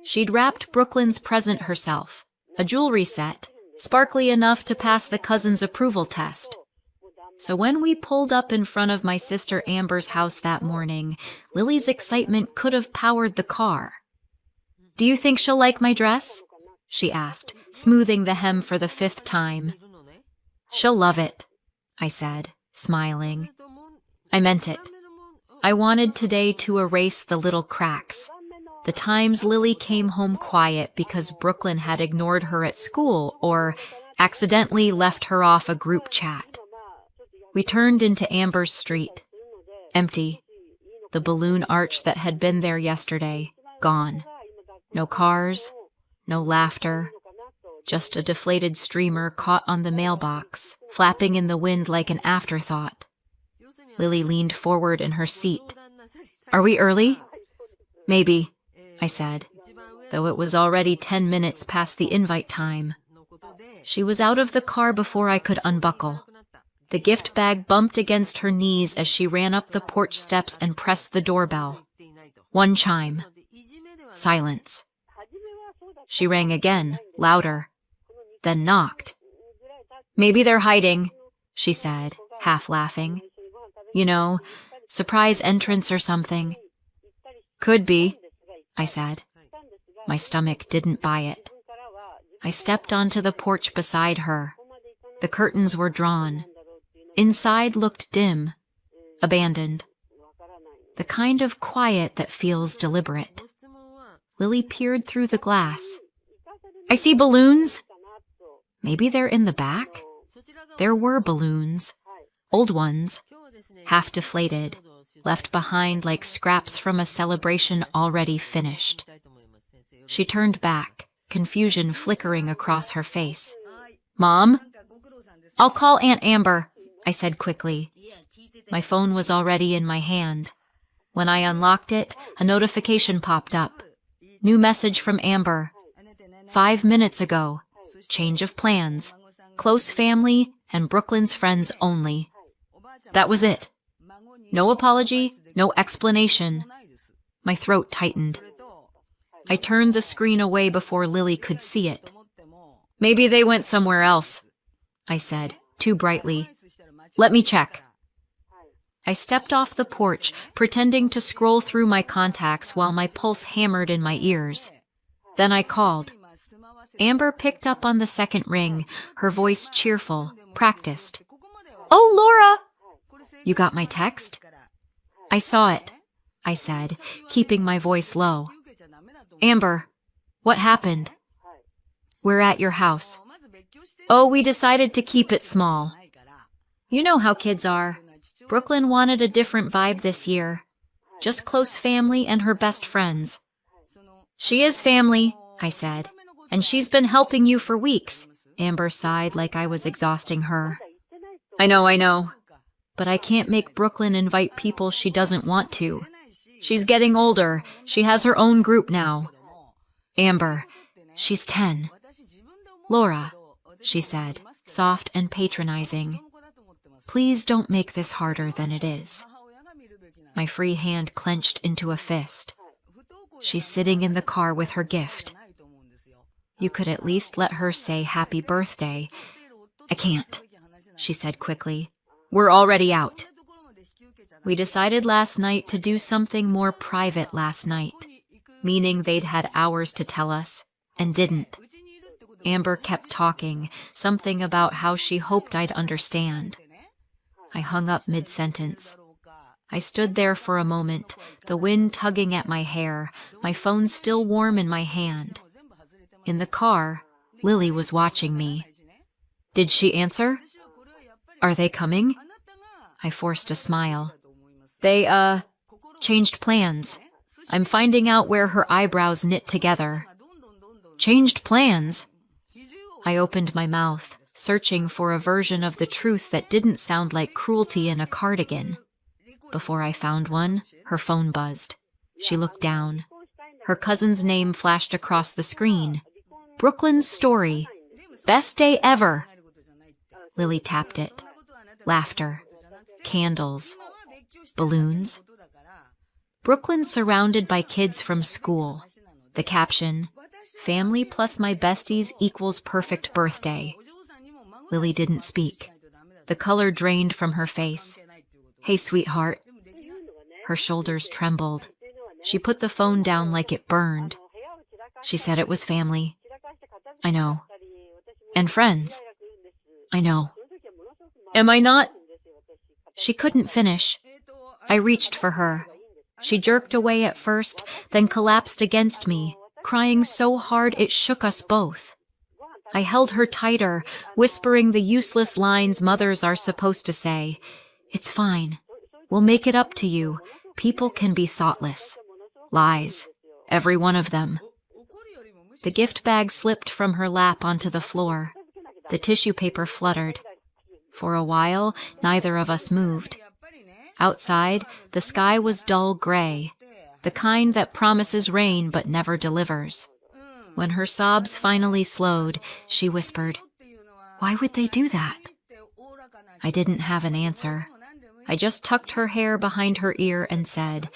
She'd wrapped Brooklyn's present herself, a jewelry set, sparkly enough to pass the cousin's approval test. So when we pulled up in front of my sister Amber's house that morning, Lily's excitement could have powered the car. "Do you think she'll like my dress?" she asked, smoothing the hem for the 5th time. "She'll love it," I said, smiling. I meant it. I wanted today to erase the little cracks. The times Lily came home quiet because Brooklyn had ignored her at school or accidentally left her off a group chat. We turned into Amber's street. Empty. The balloon arch that had been there yesterday, gone. No cars, no laughter, just a deflated streamer caught on the mailbox, flapping in the wind like an afterthought. Lily leaned forward in her seat. "Are we early?" "Maybe," I said, though it was already 10 minutes past the invite time. She was out of the car before I could unbuckle. The gift bag bumped against her knees as she ran up the porch steps and pressed the doorbell. One chime. Silence. She rang again, louder, then knocked. "Maybe they're hiding," she said, half laughing. "You know, surprise entrance or something." "Could be," I said. My stomach didn't buy it. I stepped onto the porch beside her. The curtains were drawn. Inside looked dim, abandoned. The kind of quiet that feels deliberate. Lily peered through the glass. "I see balloons." Maybe they're in the back? There were balloons. Old ones, half deflated, left behind like scraps from a celebration already finished. She turned back, confusion flickering across her face. "Mom?" "I'll call Aunt Amber," I said quickly. My phone was already in my hand. When I unlocked it, a notification popped up. New message from Amber. 5 minutes ago. Change of plans. Close family and Brooklyn's friends only. That was it. No apology, no explanation. My throat tightened. I turned the screen away before Lily could see it. "Maybe they went somewhere else," I said, too brightly. "Let me check." I stepped off the porch, pretending to scroll through my contacts while my pulse hammered in my ears. Then I called. Amber picked up on the second ring, her voice cheerful, practiced. "Oh, Laura!" "You got my text?" "I saw it," I said, keeping my voice low. "Amber, what happened?" "We're at your house." "Oh, we decided to keep it small. You know how kids are. Brooklyn wanted a different vibe this year. Just close family and her best friends." "She is family," I said, "and she's been helping you for weeks." Amber sighed like I was exhausting her. I know. But I can't make Brooklyn invite people she doesn't want to. She's getting older. She has her own group now." "Amber, she's 10. "Laura," she said, soft and patronizing, "please don't make this harder than it is." My free hand clenched into a fist. She's sitting in the car with her gift. You could at least let her say happy birthday. "I can't," she said quickly. "We're already out." We decided last night to do something more private last night, meaning they'd had hours to tell us, and didn't. Amber kept talking, something about how she hoped I'd understand. I hung up mid-sentence. I stood there for a moment, the wind tugging at my hair, my phone still warm in my hand. In the car, Lily was watching me. Did she answer? "Are they coming?" I forced a smile. They, changed plans. I'm finding out where her eyebrows knit together. Changed plans? I opened my mouth, searching for a version of the truth that didn't sound like cruelty in a cardigan. Before I found one, her phone buzzed. She looked down. Her cousin's name flashed across the screen. Brooklyn's story. Best day ever. Lily tapped it. Laughter. Candles. Balloons. Brooklyn surrounded by kids from school. The caption, "Family plus my besties equals perfect birthday." Lily didn't speak. The color drained from her face. "Hey, sweetheart." Her shoulders trembled. She put the phone down like it burned. She said it was family. I know. And friends. I know. Am I not? She couldn't finish. I reached for her. She jerked away at first, then collapsed against me, crying so hard it shook us both. I held her tighter, whispering the useless lines mothers are supposed to say. "It's fine. We'll make it up to you. People can be thoughtless. Lies. Every one of them. The gift bag slipped from her lap onto the floor. The tissue paper fluttered. For a while, neither of us moved. Outside, the sky was dull gray, the kind that promises rain but never delivers. When her sobs finally slowed, she whispered, "Why would they do that?" I didn't have an answer. I just tucked her hair behind her ear and said,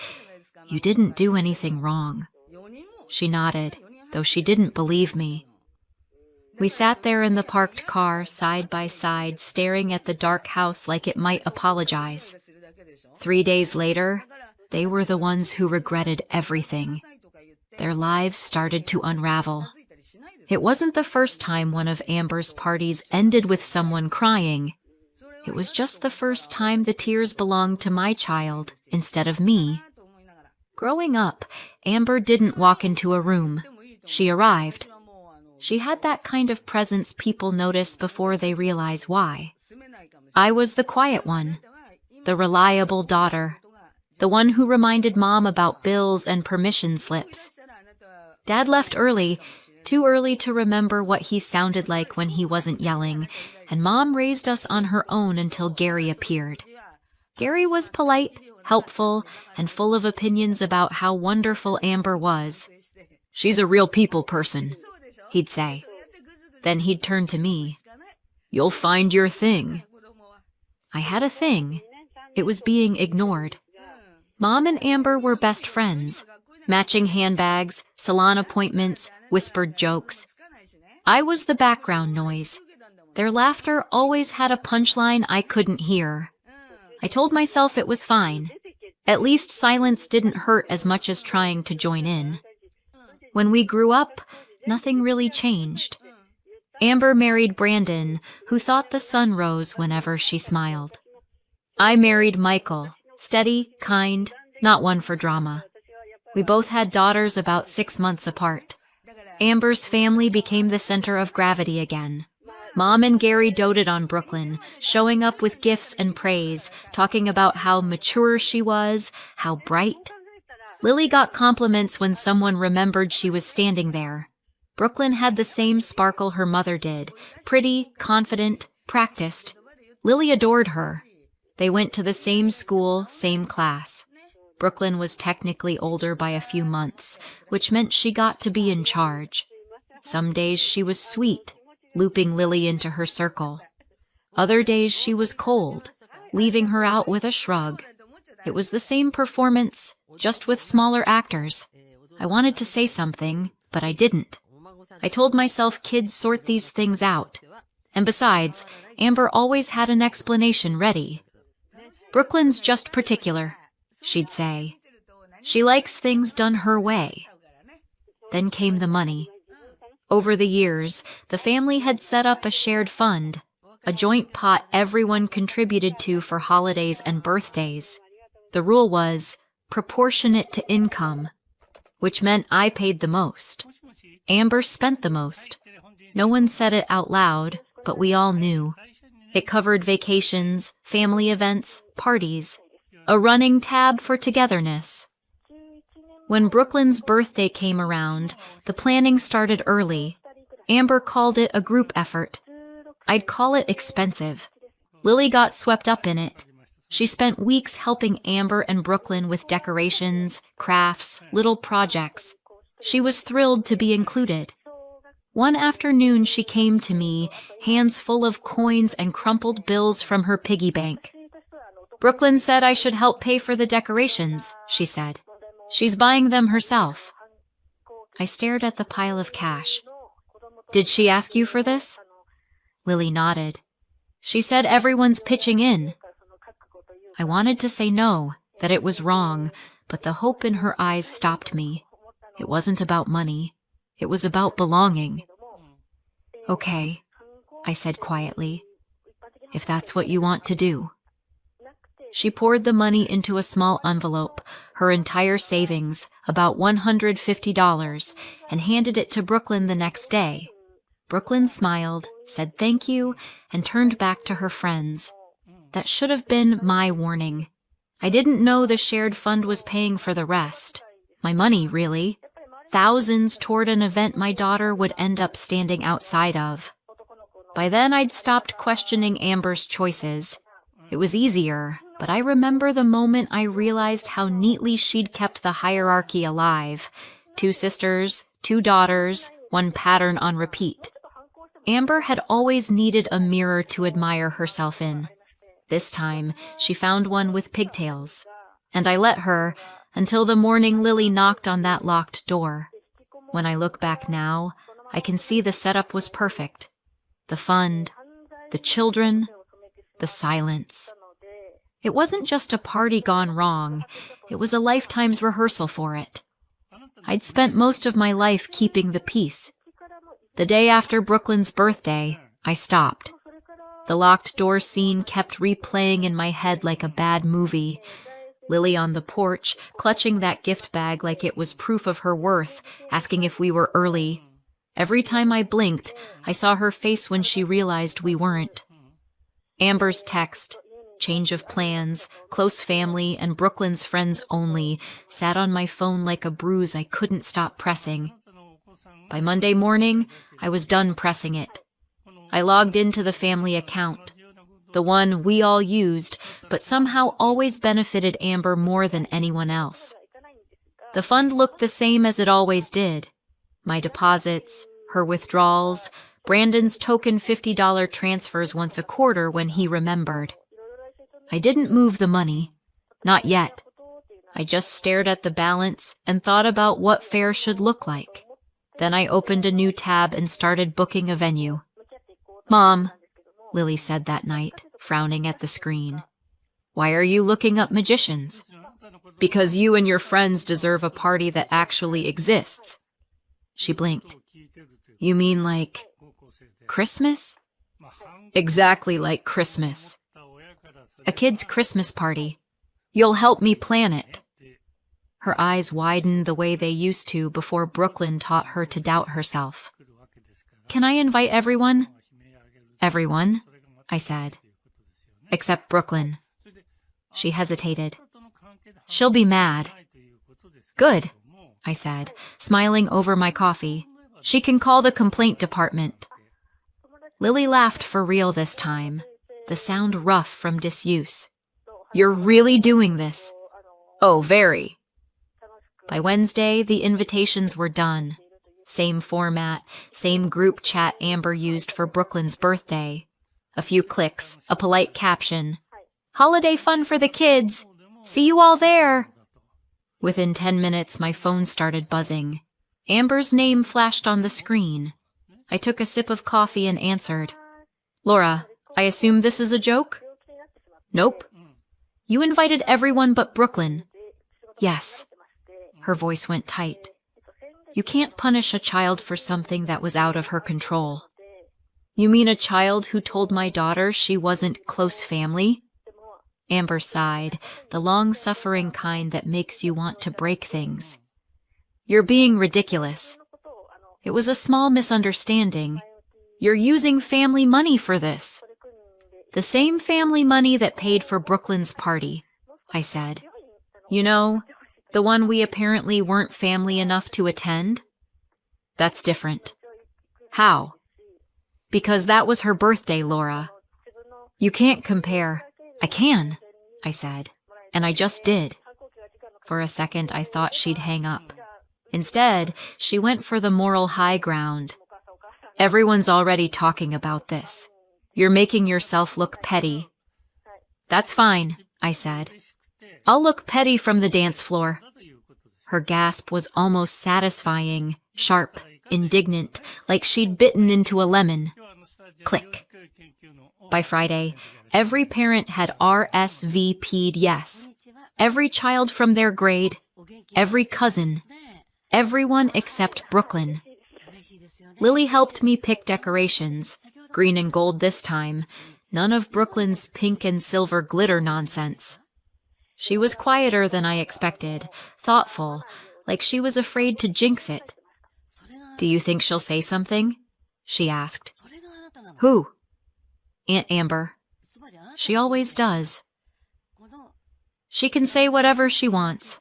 "You didn't do anything wrong." She nodded, though she didn't believe me. We sat there in the parked car, side by side, staring at the dark house like it might apologize. 3 days later, they were the ones who regretted everything. Their lives started to unravel. It wasn't the first time one of Amber's parties ended with someone crying. It was just the first time the tears belonged to my child instead of me. Growing up, Amber didn't walk into a room. She arrived. She had that kind of presence people notice before they realize why. I was the quiet one, the reliable daughter, the one who reminded Mom about bills and permission slips. Dad left early, too early to remember what he sounded like when he wasn't yelling, and Mom raised us on her own until Gary appeared. Gary was polite, helpful, and full of opinions about how wonderful Amber was. "She's a real people person," he'd say. Then he'd turn to me. "You'll find your thing." I had a thing. It was being ignored. Mom and Amber were best friends. Matching handbags, salon appointments, whispered jokes. I was the background noise. Their laughter always had a punchline I couldn't hear. I told myself it was fine. At least silence didn't hurt as much as trying to join in. When we grew up, nothing really changed. Amber married Brandon, who thought the sun rose whenever she smiled. I married Michael, steady, kind, not one for drama. We both had daughters about 6 months apart. Amber's family became the center of gravity again. Mom and Gary doted on Brooklyn, showing up with gifts and praise, talking about how mature she was, how bright. Lily got compliments when someone remembered she was standing there. Brooklyn had the same sparkle her mother did, pretty, confident, practiced. Lily adored her. They went to the same school, same class. Brooklyn was technically older by a few months, which meant she got to be in charge. Some days she was sweet, looping Lily into her circle. Other days she was cold, leaving her out with a shrug. It was the same performance, just with smaller actors. I wanted to say something, but I didn't. I told myself kids sort these things out. And besides, Amber always had an explanation ready. "Brooklyn's just particular," she'd say. "She likes things done her way." Then came the money. Over the years, the family had set up a shared fund, a joint pot everyone contributed to for holidays and birthdays. The rule was proportionate to income, which meant I paid the most. Amber spent the most. No one said it out loud, but we all knew. It covered vacations, family events, parties, a running tab for togetherness. When Brooklyn's birthday came around, the planning started early. Amber called it a group effort. I'd call it expensive. Lily got swept up in it. She spent weeks helping Amber and Brooklyn with decorations, crafts, little projects. She was thrilled to be included. One afternoon she came to me, hands full of coins and crumpled bills from her piggy bank. "Brooklyn said I should help pay for the decorations," she said. "She's buying them herself." I stared at the pile of cash. "Did she ask you for this?" Lily nodded. "She said everyone's pitching in." I wanted to say no, that it was wrong, but the hope in her eyes stopped me. It wasn't about money. It was about belonging. "Okay," I said quietly, "if that's what you want to do." She poured the money into a small envelope, her entire savings, about $150, and handed it to Brooklyn the next day. Brooklyn smiled, said thank you, and turned back to her friends. That should have been my warning. I didn't know the shared fund was paying for the rest. My money, really. Thousands toward an event my daughter would end up standing outside of. By then, I'd stopped questioning Amber's choices. It was easier, but I remember the moment I realized how neatly she'd kept the hierarchy alive. 2 sisters, 2 daughters, one pattern on repeat. Amber had always needed a mirror to admire herself in. This time, she found one with pigtails. And I let her, until the morning Lily knocked on that locked door. When I look back now, I can see the setup was perfect. The fund, the children, the silence. It wasn't just a party gone wrong, it was a lifetime's rehearsal for it. I'd spent most of my life keeping the peace. The day after Brooklyn's birthday, I stopped. The locked door scene kept replaying in my head like a bad movie. Lily on the porch, clutching that gift bag like it was proof of her worth, asking if we were early. Every time I blinked, I saw her face when she realized we weren't. Amber's text, change of plans, close family, and Brooklyn's friends only, sat on my phone like a bruise I couldn't stop pressing. By Monday morning, I was done pressing it. I logged into the family account, the one we all used, but somehow always benefited Amber more than anyone else. The fund looked the same as it always did. My deposits, her withdrawals, Brandon's token $50 transfers once a quarter when he remembered. I didn't move the money. Not yet. I just stared at the balance and thought about what fair should look like. Then I opened a new tab and started booking a venue. "Mom," Lily said that night, frowning at the screen. "Why are you looking up magicians?" "Because you and your friends deserve a party that actually exists." She blinked. "You mean like Christmas?" "Exactly like Christmas. A kid's Christmas party. You'll help me plan it." Her eyes widened the way they used to before Brooklyn taught her to doubt herself. "Can I invite everyone?" "Everyone," I said. "Except Brooklyn." She hesitated. "She'll be mad." "Good," I said, smiling over my coffee. "She can call the complaint department." Lily laughed for real this time, the sound rough from disuse. "You're really doing this?" "Oh, very." By Wednesday, the invitations were done. Same format, same group chat Amber used for Brooklyn's birthday. A few clicks, a polite caption. "Holiday fun for the kids! See you all there!" Within 10 minutes, my phone started buzzing. Amber's name flashed on the screen. I took a sip of coffee and answered. "Laura, I assume this is a joke?" "Nope." "You invited everyone but Brooklyn." "Yes." Her voice went tight. "You can't punish a child for something that was out of her control." "You mean a child who told my daughter she wasn't close family?" Amber sighed, the long-suffering kind that makes you want to break things. "You're being ridiculous. It was a small misunderstanding. You're using family money for this." "The same family money that paid for Brooklyn's party," I said. "You know, the one we apparently weren't family enough to attend?" "That's different." "How?" "Because that was her birthday, Laura." "You can't compare." "I can," I said, and I just did. For a second, I thought she'd hang up. Instead, she went for the moral high ground. "Everyone's already talking about this. You're making yourself look petty." "That's fine," I said. "I'll look petty from the dance floor." Her gasp was almost satisfying, sharp, indignant, like she'd bitten into a lemon. Click. By Friday, every parent had RSVP'd yes. Every child from their grade, every cousin, everyone except Brooklyn. Lily helped me pick decorations, green and gold this time, none of Brooklyn's pink and silver glitter nonsense. She was quieter than I expected, thoughtful, like she was afraid to jinx it. "Do you think she'll say something?" she asked. "Who?" "Aunt Amber." "She always does." She can say whatever she wants,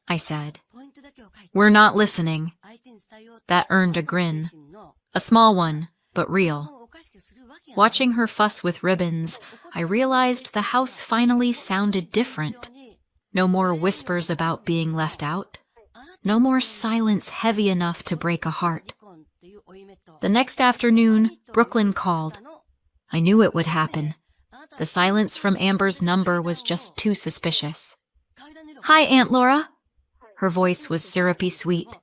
I said. We're not listening. That earned a grin. A small one, but real. Watching her fuss with ribbons, I realized the house finally sounded different. No more whispers about being left out. No more silence heavy enough to break a heart. The next afternoon, Brooklyn called. I knew it would happen. The silence from Amber's number was just too suspicious. Hi, Aunt Laura. Her voice was syrupy sweet.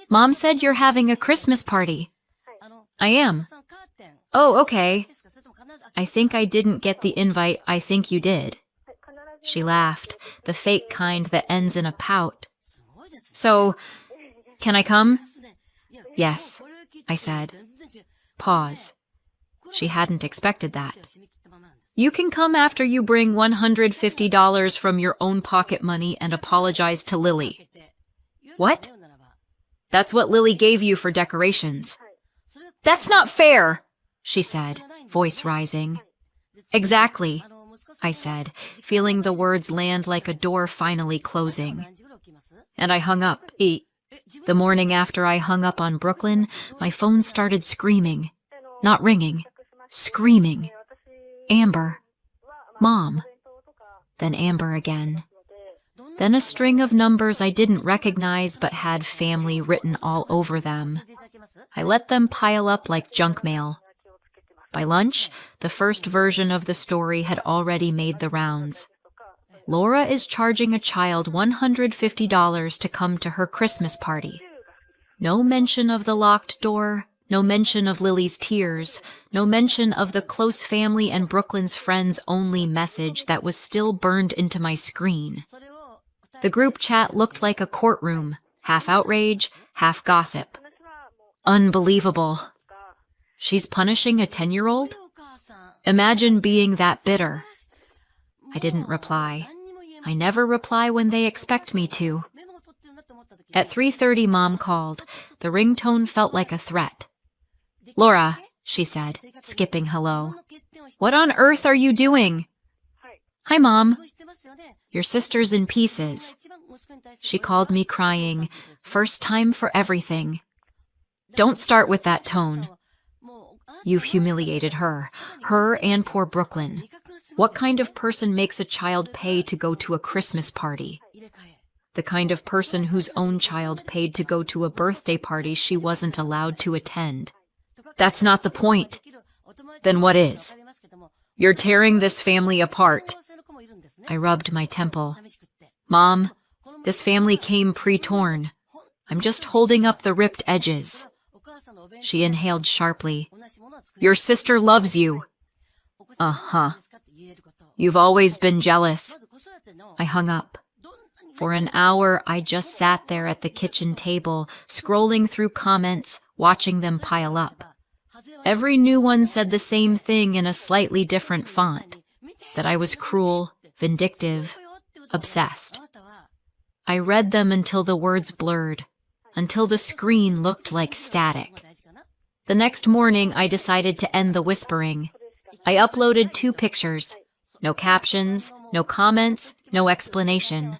Mom said you're having a Christmas party. I am. Oh, okay. I think I didn't get the invite. I think you did. She laughed, the fake kind that ends in a pout. So, can I come? Yes, I said. Pause. She hadn't expected that. You can come after you bring $150 from your own pocket money and apologize to Lily. What? That's what Lily gave you for decorations. That's not fair, she said, voice rising. Exactly, I said, feeling the words land like a door finally closing. And I hung up. The morning after I hung up on Brooklyn, my phone started screaming. Not ringing. Screaming. Amber. Mom. Then Amber again. Then a string of numbers I didn't recognize but had family written all over them. I let them pile up like junk mail. By lunch, the first version of the story had already made the rounds. Laura is charging a child $150 to come to her Christmas party. No mention of the locked door, no mention of Lily's tears, no mention of the close family and Brooklyn's friends only message that was still burned into my screen. The group chat looked like a courtroom, half outrage, half gossip. Unbelievable. She's punishing a 10-year-old? Imagine being that bitter. I didn't reply. I never reply when they expect me to. At 3:30, Mom called. The ringtone felt like a threat. Laura, she said, skipping hello. What on earth are you doing? Hi, Mom. Your sister's in pieces. She called me crying, first time for everything. Don't start with that tone. You've humiliated her and poor Brooklyn. What kind of person makes a child pay to go to a Christmas party? The kind of person whose own child paid to go to a birthday party she wasn't allowed to attend. That's not the point. Then what is? You're tearing this family apart. I rubbed my temple. Mom, this family came pre-torn. I'm just holding up the ripped edges. She inhaled sharply. Your sister loves you. Uh-huh. You've always been jealous. I hung up. For an hour, I just sat there at the kitchen table, scrolling through comments, watching them pile up. Every new one said the same thing in a slightly different font, that I was cruel, vindictive, obsessed. I read them until the words blurred, until the screen looked like static. The next morning, I decided to end the whispering. I uploaded 2 pictures. No captions, no comments, no explanation.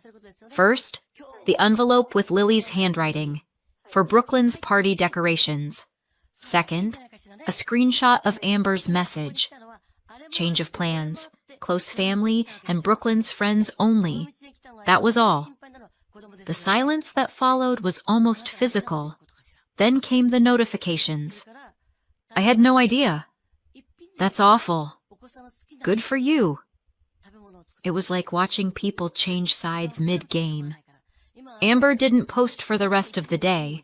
First, the envelope with Lily's handwriting, for Brooklyn's party decorations. Second, a screenshot of Amber's message. Change of plans, close family, and Brooklyn's friends only. That was all. The silence that followed was almost physical. Then came the notifications. I had no idea. That's awful. Good for you. It was like watching people change sides mid-game. Amber didn't post for the rest of the day.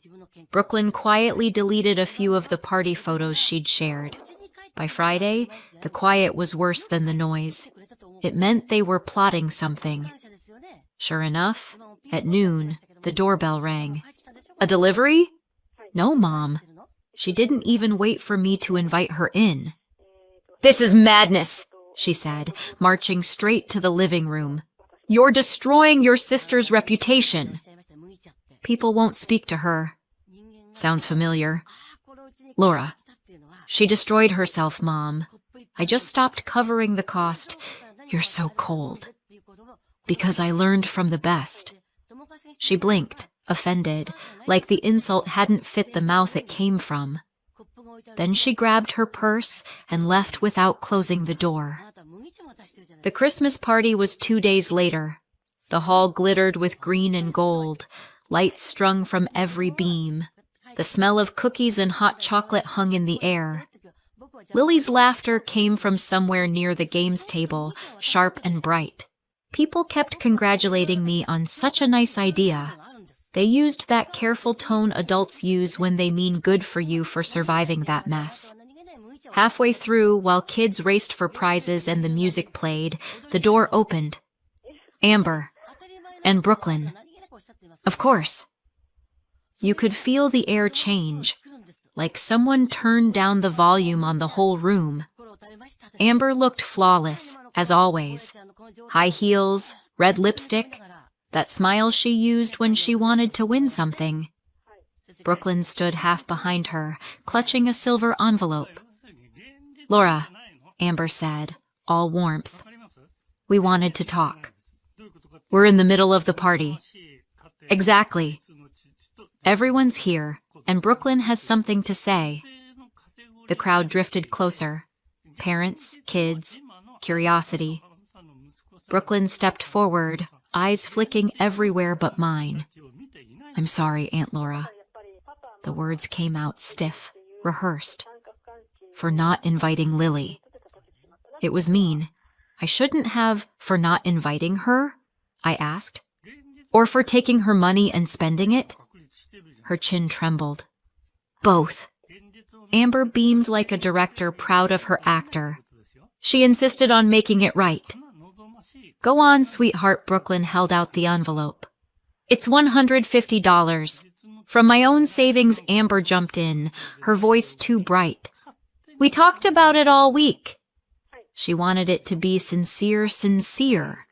Brooklyn quietly deleted a few of the party photos she'd shared. By Friday, the quiet was worse than the noise. It meant they were plotting something. Sure enough, at noon, the doorbell rang. A delivery? No, Mom. She didn't even wait for me to invite her in. This is madness, she said, marching straight to the living room. You're destroying your sister's reputation. People won't speak to her. Sounds familiar. Laura. She destroyed herself, Mom. I just stopped covering the cost. You're so cold. Because I learned from the best. She blinked, offended, like the insult hadn't fit the mouth it came from. Then she grabbed her purse and left without closing the door. The Christmas party was 2 days later. The hall glittered with green and gold, lights strung from every beam. The smell of cookies and hot chocolate hung in the air. Lily's laughter came from somewhere near the games table, sharp and bright. People kept congratulating me on such a nice idea. They used that careful tone adults use when they mean good for you for surviving that mess. Halfway through, while kids raced for prizes and the music played, the door opened. Amber. And Brooklyn. Of course. You could feel the air change, like someone turned down the volume on the whole room. Amber looked flawless, as always. High heels, red lipstick, that smile she used when she wanted to win something. Brooklyn stood half behind her, clutching a silver envelope. Laura, Amber said, all warmth. We wanted to talk. We're in the middle of the party. Exactly. Everyone's here, and Brooklyn has something to say. The crowd drifted closer. Parents, kids, curiosity. Brooklyn stepped forward, eyes flicking everywhere but mine. I'm sorry, Aunt Laura. The words came out stiff, rehearsed. For not inviting Lily. It was mean. I shouldn't have for not inviting her, I asked. Or for taking her money and spending it? Her chin trembled. Both. Amber beamed like a director proud of her actor. She insisted on making it right. Go on, sweetheart. Brooklyn held out the envelope. It's $150. From my own savings, Amber jumped in, her voice too bright. We talked about it all week. She wanted it to be sincere, sincere.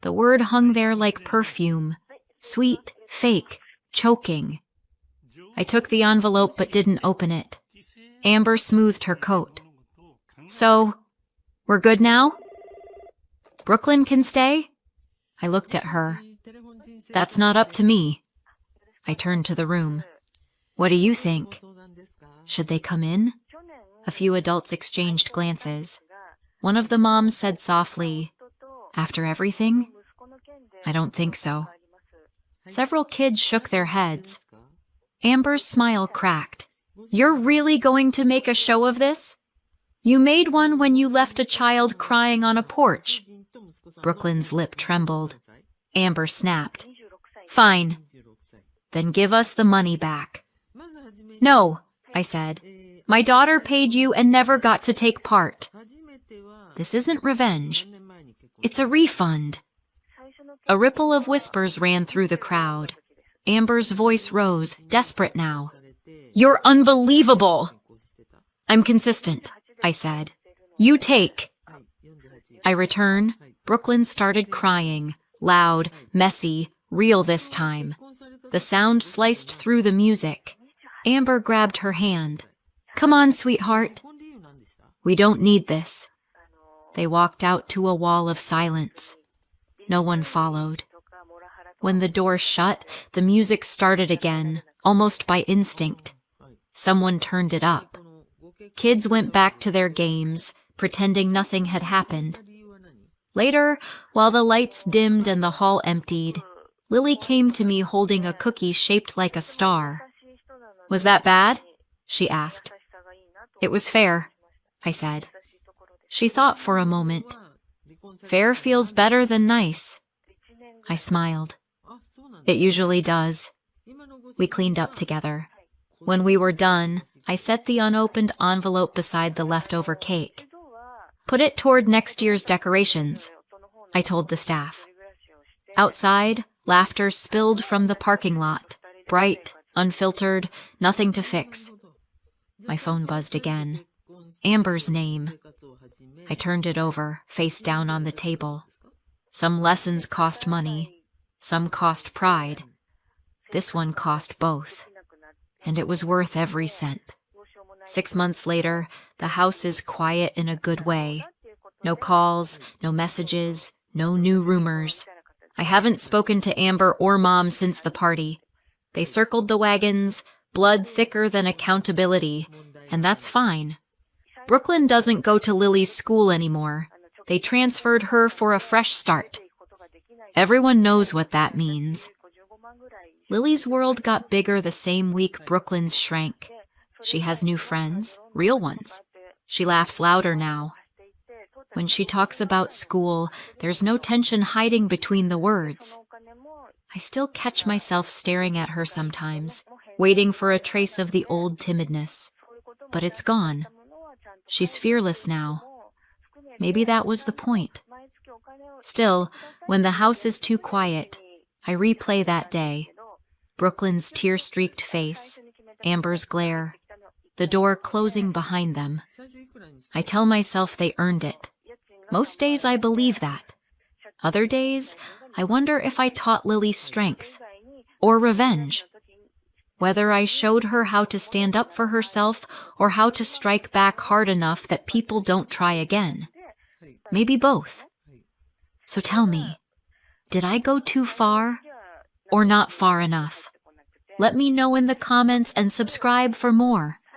The word hung there like perfume. Sweet, fake, choking. I took the envelope but didn't open it. Amber smoothed her coat. So, we're good now? Brooklyn can stay? I looked at her. That's not up to me. I turned to the room. What do you think? Should they come in? A few adults exchanged glances. One of the moms said softly, After everything? I don't think so. Several kids shook their heads. Amber's smile cracked. You're really going to make a show of this? You made one when you left a child crying on a porch. Brooklyn's lip trembled. Amber snapped. Fine. Then give us the money back. No, I said. My daughter paid you and never got to take part. This isn't revenge. It's a refund. A ripple of whispers ran through the crowd. Amber's voice rose, desperate now. You're unbelievable! I'm consistent, I said. You take. I return. Brooklyn started crying, loud, messy, real this time. The sound sliced through the music. Amber grabbed her hand. Come on, sweetheart. We don't need this. They walked out to a wall of silence. No one followed. When the door shut, the music started again, almost by instinct. Someone turned it up. Kids went back to their games, pretending nothing had happened. Later, while the lights dimmed and the hall emptied, Lily came to me holding a cookie shaped like a star. Was that bad? She asked. It was fair, I said. She thought for a moment. Fair feels better than nice. I smiled. It usually does. We cleaned up together. When we were done, I set the unopened envelope beside the leftover cake. Put it toward next year's decorations, I told the staff. Outside, laughter spilled from the parking lot, bright, unfiltered, nothing to fix. My phone buzzed again. Amber's name. I turned it over, face down on the table. Some lessons cost money. Some cost pride. This one cost both. And it was worth every cent. 6 months later, the house is quiet in a good way. No calls, no messages, no new rumors. I haven't spoken to Amber or Mom since the party. They circled the wagons, blood thicker than accountability, and that's fine. Brooklyn doesn't go to Lily's school anymore. They transferred her for a fresh start. Everyone knows what that means. Lily's world got bigger the same week Brooklyn's shrank. She has new friends, real ones. She laughs louder now. When she talks about school, there's no tension hiding between the words. I still catch myself staring at her sometimes, waiting for a trace of the old timidness. But it's gone. She's fearless now. Maybe that was the point. Still, when the house is too quiet, I replay that day. Brooklyn's tear-streaked face, Amber's glare, the door closing behind them. I tell myself they earned it. Most days I believe that. Other days, I wonder if I taught Lily strength or revenge. Whether I showed her how to stand up for herself or how to strike back hard enough that people don't try again. Maybe both. So tell me, did I go too far or not far enough? Let me know in the comments and subscribe for more.